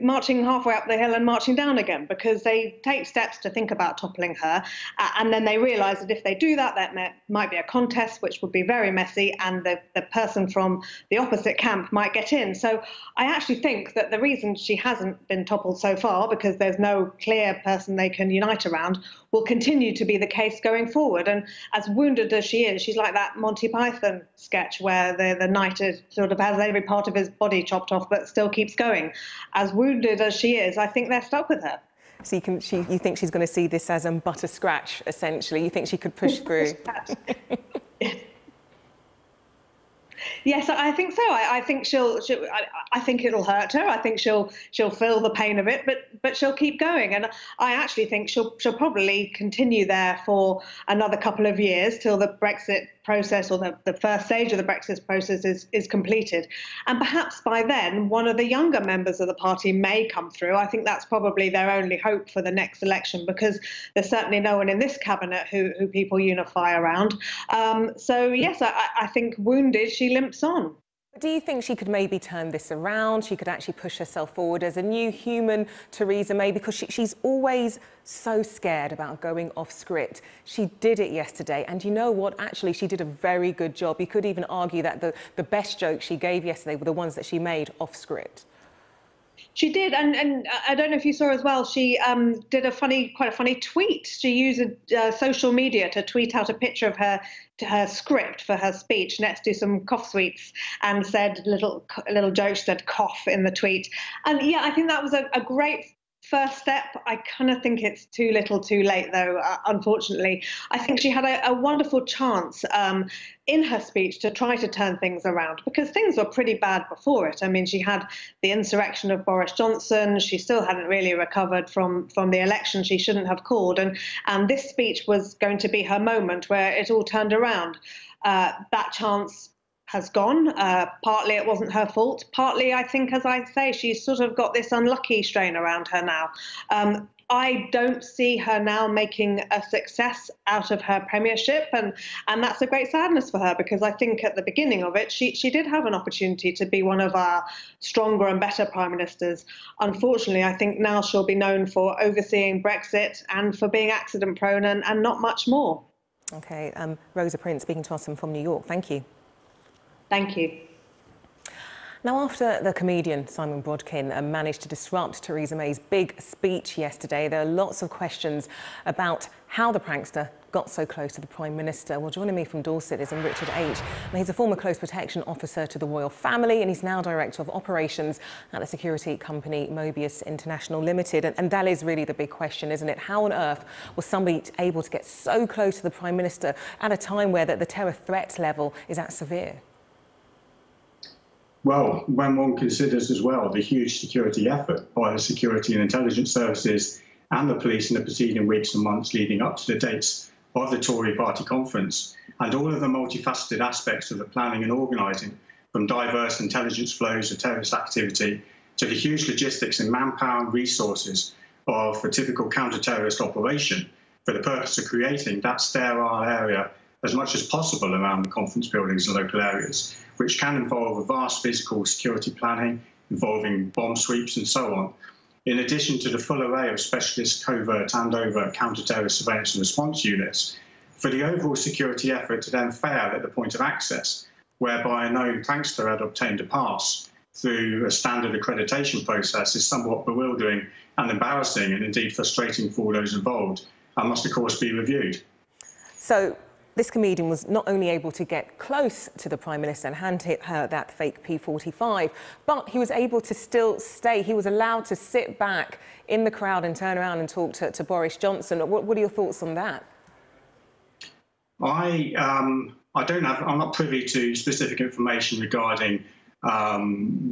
marching halfway up the hill and marching down again, because they take steps to think about toppling her, and then they realise that if they do that, might be a contest which would be very messy, and the person from the opposite camp might get in. So I actually think that the reason she hasn't been toppled so far, because there's no clear person they can unite around, will continue to be the case going forward. And as wounded as she is, she's like that Monty Python sketch where the knight sort of has every part of his body chopped off but still keeps going. As wounded as she is, I think they're stuck with her. So you think she's going to see this as butter scratch, essentially? You think she could push through? Yes, I think so. I think I think it'll hurt her. I think she'll feel the pain of it, but she'll keep going. And I actually think she'll probably continue there for another couple of years till the Brexit process, or the first stage of the Brexit process is completed. And perhaps by then, one of the younger members of the party may come through. I think that's probably their only hope for the next election, because there's certainly no one in this cabinet who people unify around. So yes, I think wounded, she limps on. Do you think she could maybe turn this around? She could actually push herself forward as a new human Theresa May, because she's always so scared about going off script. She did it yesterday, and you know what? Actually, she did a very good job. You could even argue that the best jokes she gave yesterday were the ones that she made off script. She did, and I don't know if you saw as well, she did quite a funny tweet. She used social media to tweet out a picture of her script for her speech next to some cough sweets, and said a little joke, said cough in the tweet. And yeah, I think that was a great first step. I kind of think it's too little too late, though, unfortunately. I think she had a wonderful chance in her speech to try to turn things around, because things were pretty bad before it. I mean, she had the insurrection of Boris Johnson. She still hadn't really recovered from the election she shouldn't have called. And this speech was going to be her moment where it all turned around. That chance has gone. Partly it wasn't her fault. Partly, I think, as I say, she's sort of got this unlucky strain around her now. I don't see her now making a success out of her premiership, and that's a great sadness for her, because I think at the beginning of it, she did have an opportunity to be one of our stronger and better prime ministers. Unfortunately, I think now she'll be known for overseeing Brexit and for being accident prone and not much more. OK, Rosa Prince speaking to us from New York. Thank you. Thank you. Now, after the comedian Simon Brodkin managed to disrupt Theresa May's big speech yesterday, there are lots of questions about how the prankster got so close to the Prime Minister. Well, joining me from Dorset is Richard H. He's a former close protection officer to the royal family, and he's now director of operations at the security company Mobius International Limited. And that is really the big question, isn't it? How on earth was somebody able to get so close to the Prime Minister at a time where the terror threat level is at severe? Well, when one considers as well the huge security effort by the security and intelligence services and the police in the preceding weeks and months leading up to the dates of the Tory party conference, and all of the multifaceted aspects of the planning and organising, from diverse intelligence flows of terrorist activity to the huge logistics and manpower and resources of a typical counter-terrorist operation, for the purpose of creating that sterile area as much as possible around the conference buildings and local areas, which can involve a vast physical security planning involving bomb sweeps and so on, in addition to the full array of specialist covert and overt counter-terrorist surveillance and response units, for the overall security effort to then fail at the point of access, whereby a known prankster had obtained a pass through a standard accreditation process, is somewhat bewildering and embarrassing, and indeed frustrating for all those involved, and must of course be reviewed. So this comedian was not only able to get close to the Prime Minister and hand her that fake P45, but he was able to still stay. He was allowed to sit back in the crowd and turn around and talk to Boris Johnson. What are your thoughts on that? I'm not privy to specific information regarding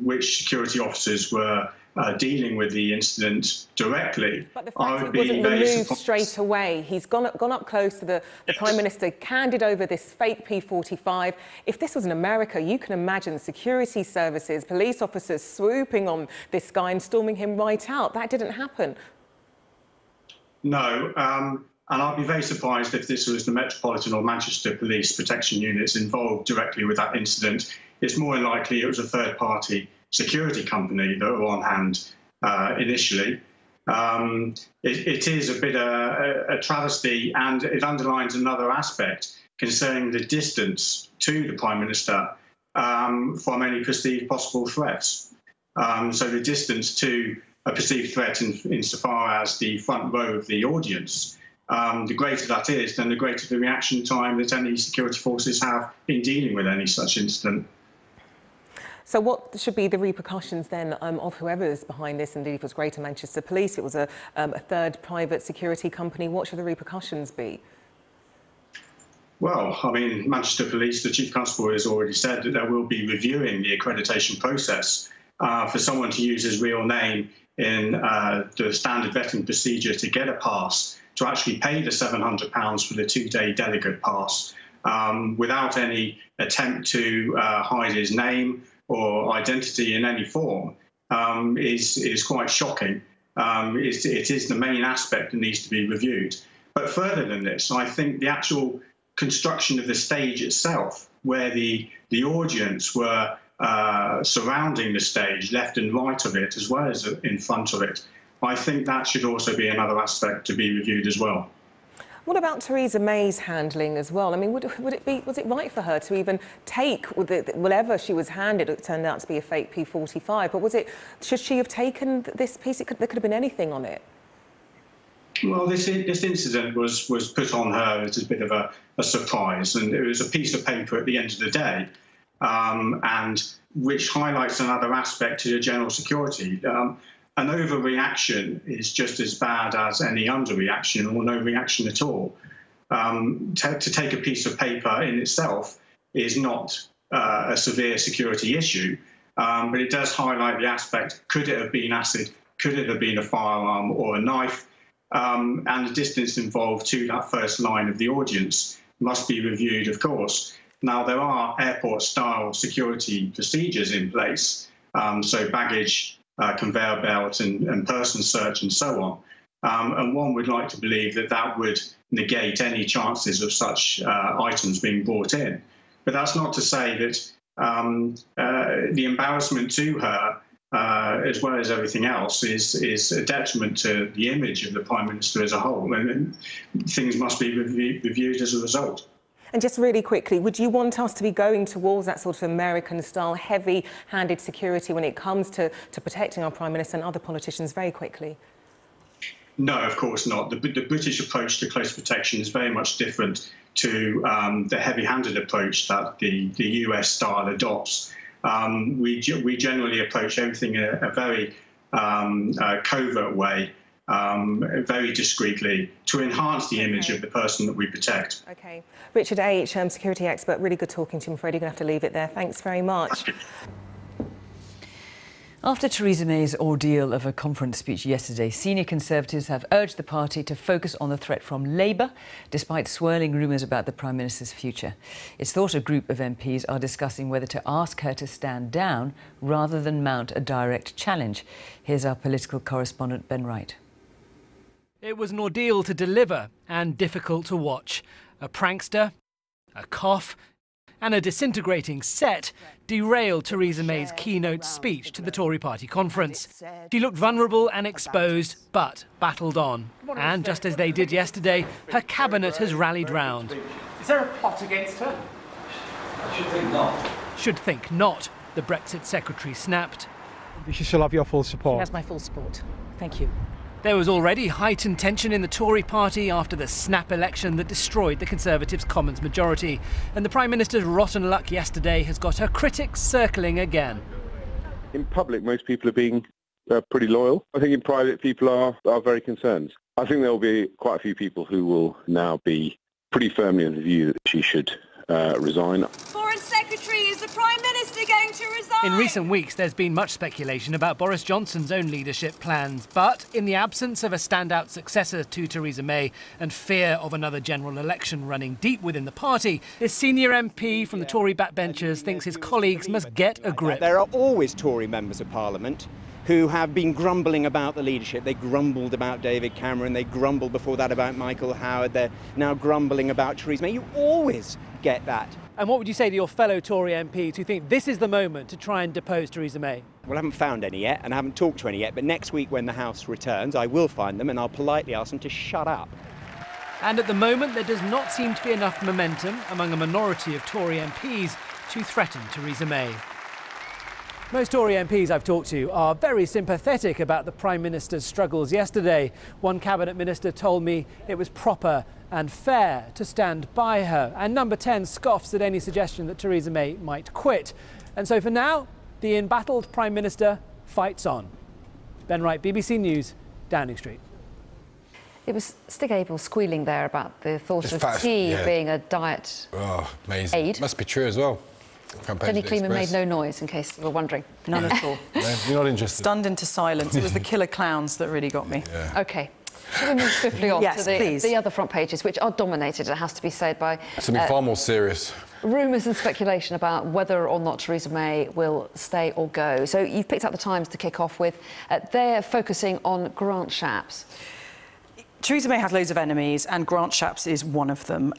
which security officers were dealing with the incident directly. But the fact he wasn't removed straight away, he's gone up close to the Prime Minister, handed over this fake P45. If this was in America, you can imagine security services, police officers swooping on this guy and storming him right out. That didn't happen. No, and I'd be very surprised if this was the Metropolitan or Manchester Police protection units involved directly with that incident. It's more likely it was a third-party security company that were on hand initially. It is a bit a travesty, and it underlines another aspect concerning the distance to the Prime Minister from any perceived possible threats. So the distance to a perceived threat insofar as the front row of the audience, the greater that is, then the greater the reaction time that any security forces have in dealing with any such incident. So what should be the repercussions then of whoever's behind this? Indeed, if it was Greater Manchester Police, it was a third private security company. What should the repercussions be? Well, I mean, Manchester Police, the Chief Constable has already said that they will be reviewing the accreditation process for someone to use his real name in the standard vetting procedure to get a pass, to actually pay the £700 for the two-day delegate pass without any attempt to hide his name or identity in any form is quite shocking. It is the main aspect that needs to be reviewed. But further than this, I think the actual construction of the stage itself, where the audience were surrounding the stage, left and right of it, as well as in front of it, I think that should also be another aspect to be reviewed as well. What about Theresa May's handling as well? I mean, was it right for her to even take whatever she was handed? It turned out to be a fake P45, but should she have taken this piece? There could have been anything on it. Well, this incident was put on her as a bit of a surprise, and it was a piece of paper at the end of the day, and which highlights another aspect to the general security. An overreaction is just as bad as any underreaction or no reaction at all. To take a piece of paper in itself is not a severe security issue, but it does highlight the aspect, could it have been acid, could it have been a firearm or a knife, and the distance involved to that first line of the audience must be reviewed, of course. Now, there are airport-style security procedures in place, so baggage, conveyor belt and person search and so on. And one would like to believe that that would negate any chances of such items being brought in. But that's not to say that the embarrassment to her, as well as everything else, is a detriment to the image of the Prime Minister as a whole. And things must be reviewed as a result. And just really quickly, would you want us to be going towards that sort of American-style, heavy-handed security when it comes to protecting our Prime Minister and other politicians very quickly? No, of course not. The British approach to close protection is very much different to the heavy-handed approach that the US style adopts. We generally approach everything in a very covert way, very discreetly, to enhance the image of the person that we protect. OK. Richard H., security expert, really good talking to you. I'm afraid you're going to have to leave it there. Thanks very much. After Theresa May's ordeal of a conference speech yesterday, senior Conservatives have urged the party to focus on the threat from Labour, despite swirling rumours about the Prime Minister's future. It's thought a group of MPs are discussing whether to ask her to stand down rather than mount a direct challenge. Here's our political correspondent, Ben Wright. It was an ordeal to deliver and difficult to watch. A prankster, a cough and a disintegrating set derailed Theresa May's keynote speech to the Tory party conference. She looked vulnerable and exposed, but battled on. And just as they did yesterday, her cabinet has rallied round. Is there a plot against her? I should think not. Should think not, the Brexit secretary snapped. You should still have your full support. She has my full support. Thank you. There was already heightened tension in the Tory party after the snap election that destroyed the Conservatives' Commons majority. And the Prime Minister's rotten luck yesterday has got her critics circling again. In public, most people are being pretty loyal. I think in private, people are very concerned. I think there will be quite a few people who will now be pretty firmly of the view that she should resign. Foreign Secretary, is the Prime Minister going to resign? In recent weeks, there's been much speculation about Boris Johnson's own leadership plans. But in the absence of a standout successor to Theresa May and fear of another general election running deep within the party, this senior MP from the Tory backbenchers thinks his colleagues must get a grip. There are always Tory members of Parliament who have been grumbling about the leadership. They grumbled about David Cameron, they grumbled before that about Michael Howard, they're now grumbling about Theresa May. You always get that. And what would you say to your fellow Tory MPs who think this is the moment to try and depose Theresa May? Well, I haven't found any yet, and I haven't talked to any yet, but next week when the House returns, I will find them and I'll politely ask them to shut up. And at the moment, there does not seem to be enough momentum among a minority of Tory MPs to threaten Theresa May. Most Tory MPs I've talked to are very sympathetic about the Prime Minister's struggles yesterday. One Cabinet Minister told me it was proper and fair to stand by her. And Number 10 scoffs at any suggestion that Theresa May might quit. And so for now, the embattled Prime Minister fights on. Ben Wright, BBC News, Downing Street. It was Stig Abel squealing there about the thought of tea being a diet aid. Must be true as well. Jenny Kleeman made no noise, in case you were wondering. None at all. No, you're not interested. Stunned into silence. It was the killer clowns that really got me. Yeah. OK. Shall we move swiftly on to the other front pages, which are dominated, it has to be said, by something far more serious. Rumours and speculation about whether or not Theresa May will stay or go. So you've picked up the Times to kick off with. They're focusing on Grant Shapps. Theresa May has loads of enemies, and Grant Shapps is one of them.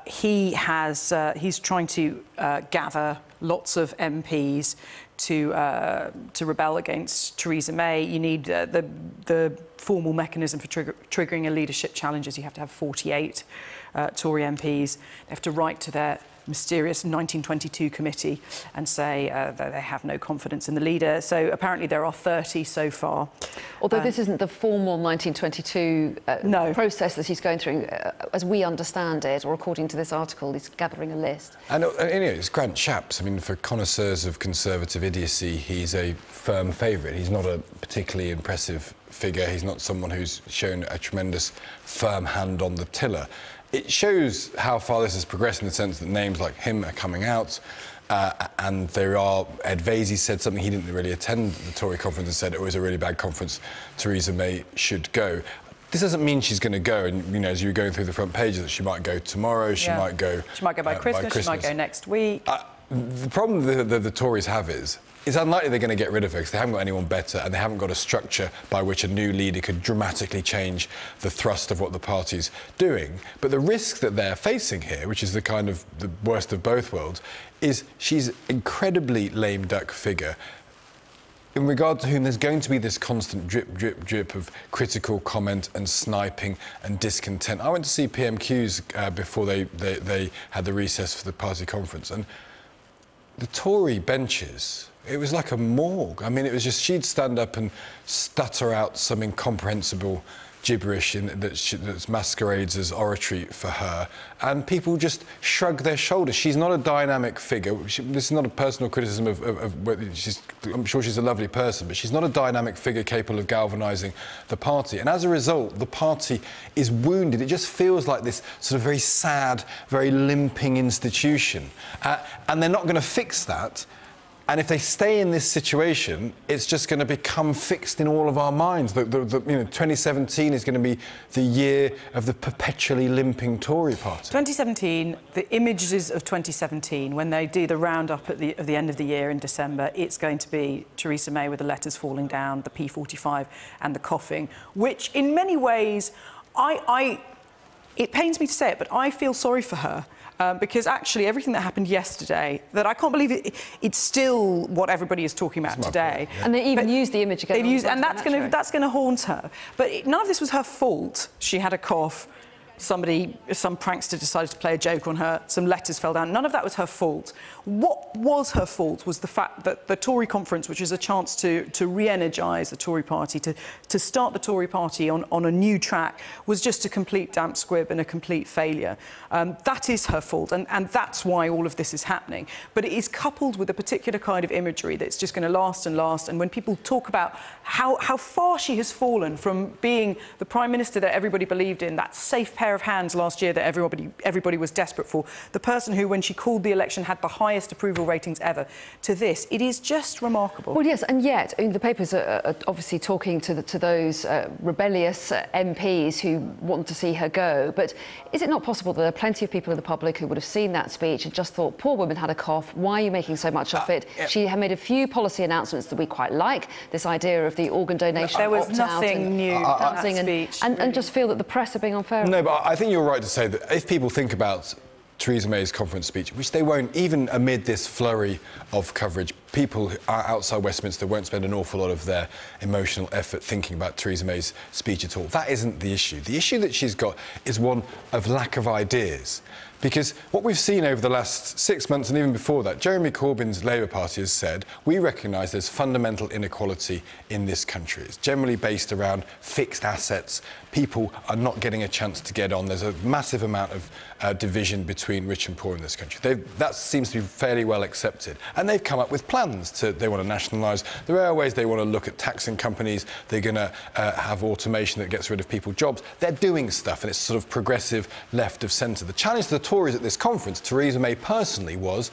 He's trying to gather lots of MPs to rebel against Theresa May. You need the formal mechanism for triggering a leadership challenge is you have to have 48 Tory MPs. They have to write to their mysterious 1922 committee and say that they have no confidence in the leader. So apparently there are 30 so far. Although this isn't the formal 1922 process that he's going through, as we understand it, or according to this article, he's gathering a list. And it's Grant Shapps. I mean, for connoisseurs of Conservative idiocy, he's a firm favourite. He's not a particularly impressive figure. He's not someone who's shown a tremendous firm hand on the tiller. It shows how far this has progressed in the sense that names like him are coming out, and there are... Ed Vaizey said something. He didn't really attend the Tory conference and said it was a really bad conference. Theresa May should go. This doesn't mean she's going to go, and, you know, as you were going through the front pages, that she might go tomorrow, she might go... She might go by Christmas, she might go next week. The problem the Tories have is it's unlikely they're going to get rid of her because they haven't got anyone better and they haven't got a structure by which a new leader could dramatically change the thrust of what the party's doing. But the risk that they're facing here, which is the kind of the worst of both worlds, is she's an incredibly lame duck figure in regard to whom there's going to be this constant drip, drip, drip of critical comment and sniping and discontent. I went to see PMQs before they had the recess for the party conference, and the Tory benches, it was like a morgue. I mean, it was just, she'd stand up and stutter out some incomprehensible gibberish that masquerades as oratory for her, and people just shrug their shoulders. She's not a dynamic figure. This is not a personal criticism I'm sure she's a lovely person, but she's not a dynamic figure capable of galvanising the party. And as a result, the party is wounded. It just feels like this sort of very sad, very limping institution. And they're not going to fix that. And if they stay in this situation, it's just going to become fixed in all of our minds. You know, 2017 is going to be the year of the perpetually limping Tory party. 2017, the images of 2017, when they do the roundup at the end of the year in December, it's going to be Theresa May with the letters falling down, the P45 and the coughing, which in many ways, it pains me to say it, but I feel sorry for her. Because actually everything that happened yesterday, that I can't believe it's still what everybody is talking about today. And they even used the image again. And that's going to haunt her. But none of this was her fault. She had a cough. Some prankster decided to play a joke on her. Some letters fell down. None of that was her fault. What was her fault was the fact that the Tory conference, which is a chance to re-energise the Tory party, to start the Tory party on a new track, was just a complete damp squib and a complete failure. That is her fault, and that's why all of this is happening. But it is coupled with a particular kind of imagery that's just going to last and last. And when people talk about how far she has fallen from being the Prime Minister that everybody believed in, that safe pair of hands last year that everybody was desperate for, the person who, when she called the election, had the highest approval ratings ever, to this, it is just remarkable. Well, yes, and yet the papers are obviously talking to those rebellious MPs who want to see her go. But is it not possible that there are plenty of people in the public who would have seen that speech and just thought, poor woman had a cough, why are you making so much of it? Yeah. She had made a few policy announcements that we quite like, this idea of the organ donation. There was nothing new in that speech. And just feel that the press are being unfair. No, but I think you're right to say that if people think about Theresa May's conference speech, which they won't, even amid this flurry of coverage, people outside Westminster won't spend an awful lot of their emotional effort thinking about Theresa May's speech at all. That isn't the issue. The issue that she's got is one of lack of ideas. Because what we've seen over the last 6 months and even before that, Jeremy Corbyn's Labour Party has said, we recognise there's fundamental inequality in this country. It's generally based around fixed assets. People are not getting a chance to get on. There's a massive amount of division between rich and poor in this country. That seems to be fairly well accepted. And they've come up with plans. They want to nationalise the railways. They want to look at taxing companies. They're going to have automation that gets rid of people's jobs. They're doing stuff, and it's sort of progressive left of centre. The challenge to the Tories at this conference, Theresa May personally, was,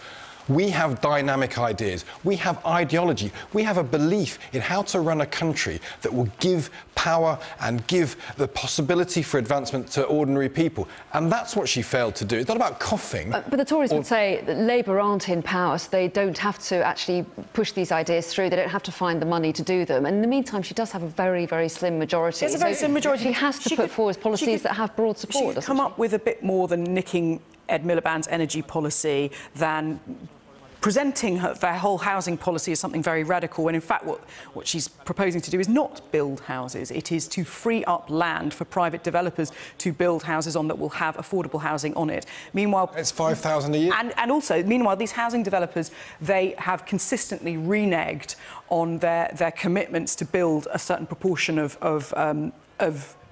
We have dynamic ideas. We have ideology. We have a belief in how to run a country that will give power and give the possibility for advancement to ordinary people. And that's what she failed to do. It's not about coughing. But the Tories would say that Labour aren't in power, so they don't have to actually push these ideas through. They don't have to find the money to do them. And in the meantime, she does have a very, very slim majority. She has a very slim majority. She has to put forward policies that have broad support. She could come up with a bit more than nicking Ed Miliband's energy policy, than presenting their whole housing policy as something very radical, when in fact what she's proposing to do is not build houses. It is to free up land for private developers to build houses on that will have affordable housing on it. Meanwhile... It's 5,000 a year. And also, meanwhile, these housing developers, they have consistently reneged on their commitments to build a certain proportion of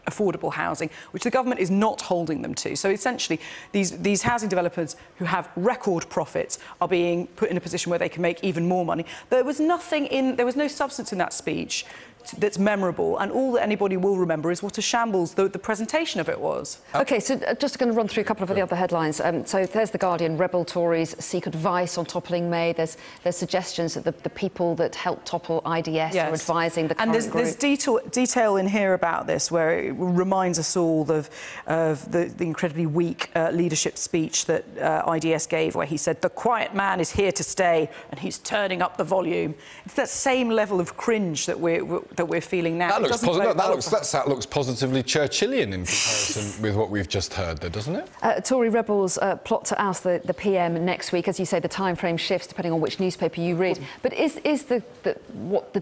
affordable housing, which the government is not holding them to. So essentially, these housing developers who have record profits are being put in a position where they can make even more money. There was no substance in that speech that's memorable, and all that anybody will remember is what a shambles the presentation of it was. OK, so just going to run through a couple of the other headlines. So there's The Guardian. Rebel Tories seek advice on toppling May. There's suggestions that the people that helped topple IDS are advising the current group. And there's detail in here about this, where it reminds us all of the incredibly weak leadership speech that IDS gave, where he said, "The quiet man is here to stay, and he's turning up the volume." It's that same level of cringe that we're feeling now. That looks positively Churchillian in comparison with what we've just heard there, doesn't it? Tory rebels plot to oust the PM next week. As you say, the time frame shifts depending on which newspaper you read. But what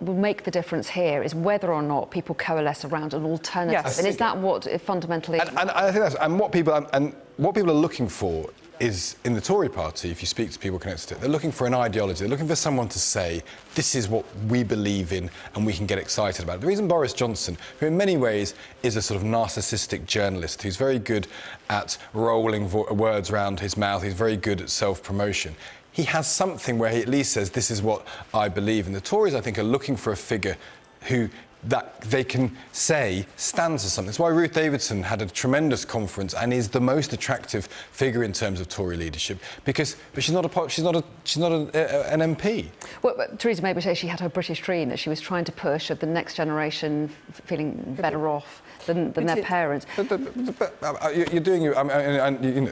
will make the difference here is whether or not people coalesce around an alternative. Yes. And is that what it fundamentally is? And I think that's what people are looking for is, in the Tory party, if you speak to people connected to it, they're looking for an ideology. They're looking for someone to say, this is what we believe in and we can get excited about. The reason Boris Johnson, who in many ways is a sort of narcissistic journalist, who's very good at rolling words around his mouth, he's very good at self-promotion, he has something where he at least says, this is what I believe. And the Tories, I think, are looking for a figure that they can say stands for something. That's why Ruth Davidson had a tremendous conference and is the most attractive figure in terms of Tory leadership, but she's not an MP. Well, Theresa May would say she had her British dream that she was trying to push of the next generation feeling better off than their parents. You're doing you know,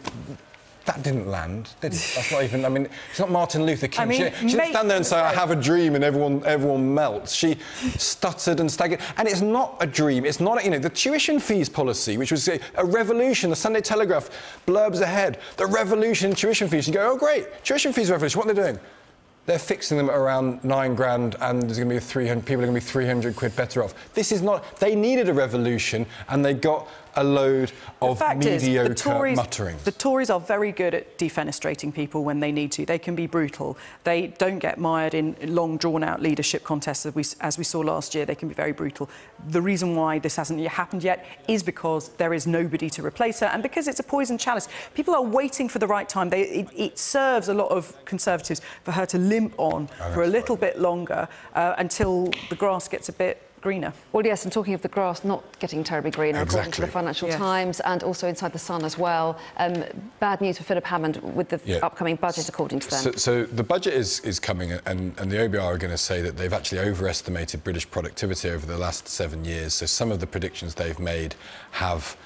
that didn't land, did it? That's not even... I mean, it's not Martin Luther King. She didn't stand there and say, I have a dream, and everyone melts. She stuttered and staggered. And it's not a dream. It's not... You know, the tuition fees policy, which was a revolution, the Sunday Telegraph blurbs ahead, the revolution in tuition fees. You go, oh, great, tuition fees revolution. What are they doing? They're fixing them at around $9,000, and there's going to be 300 people are going to be 300 quid better off. This is not... They needed a revolution, and they got a load of mediocre muttering. The Tories are very good at defenestrating people when they need to. They can be brutal. They don't get mired in long, drawn-out leadership contests as we saw last year. They can be very brutal. The reason why this hasn't happened yet is because there is nobody to replace her, and because it's a poison chalice. People are waiting for the right time. It serves a lot of Conservatives for her to limp on for a little bit longer until the grass gets a bit greener. Well, yes, and talking of the grass not getting terribly greener, according to the Financial Times, and also Inside the Sun as well. Bad news for Philip Hammond with the upcoming budget, according to them. So the budget is coming, and the OBR are going to say that they've actually overestimated British productivity over the last 7 years. So some of the predictions they've made have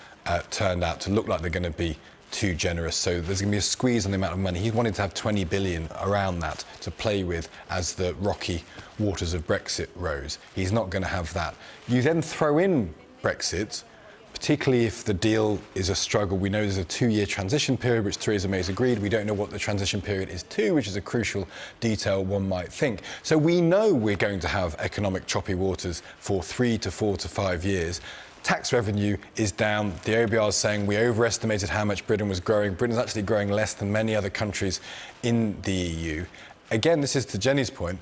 turned out to look like they're going to be too generous, so there's going to be a squeeze on the amount of money. He wanted to have 20 billion around that to play with as the rocky waters of Brexit rose. He's not going to have that. You then throw in Brexit, particularly if the deal is a struggle. We know there's a 2-year transition period, which Theresa May's agreed. We don't know what the transition period is to, which is a crucial detail, one might think. So we know we're going to have economic choppy waters for 3 to 4 to 5 years. Tax revenue is down. The OBR is saying we overestimated how much Britain was growing. Britain's actually growing less than many other countries in the EU. Again, this is to Jenny's point.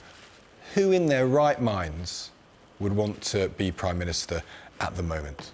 Who in their right minds would want to be Prime Minister at the moment?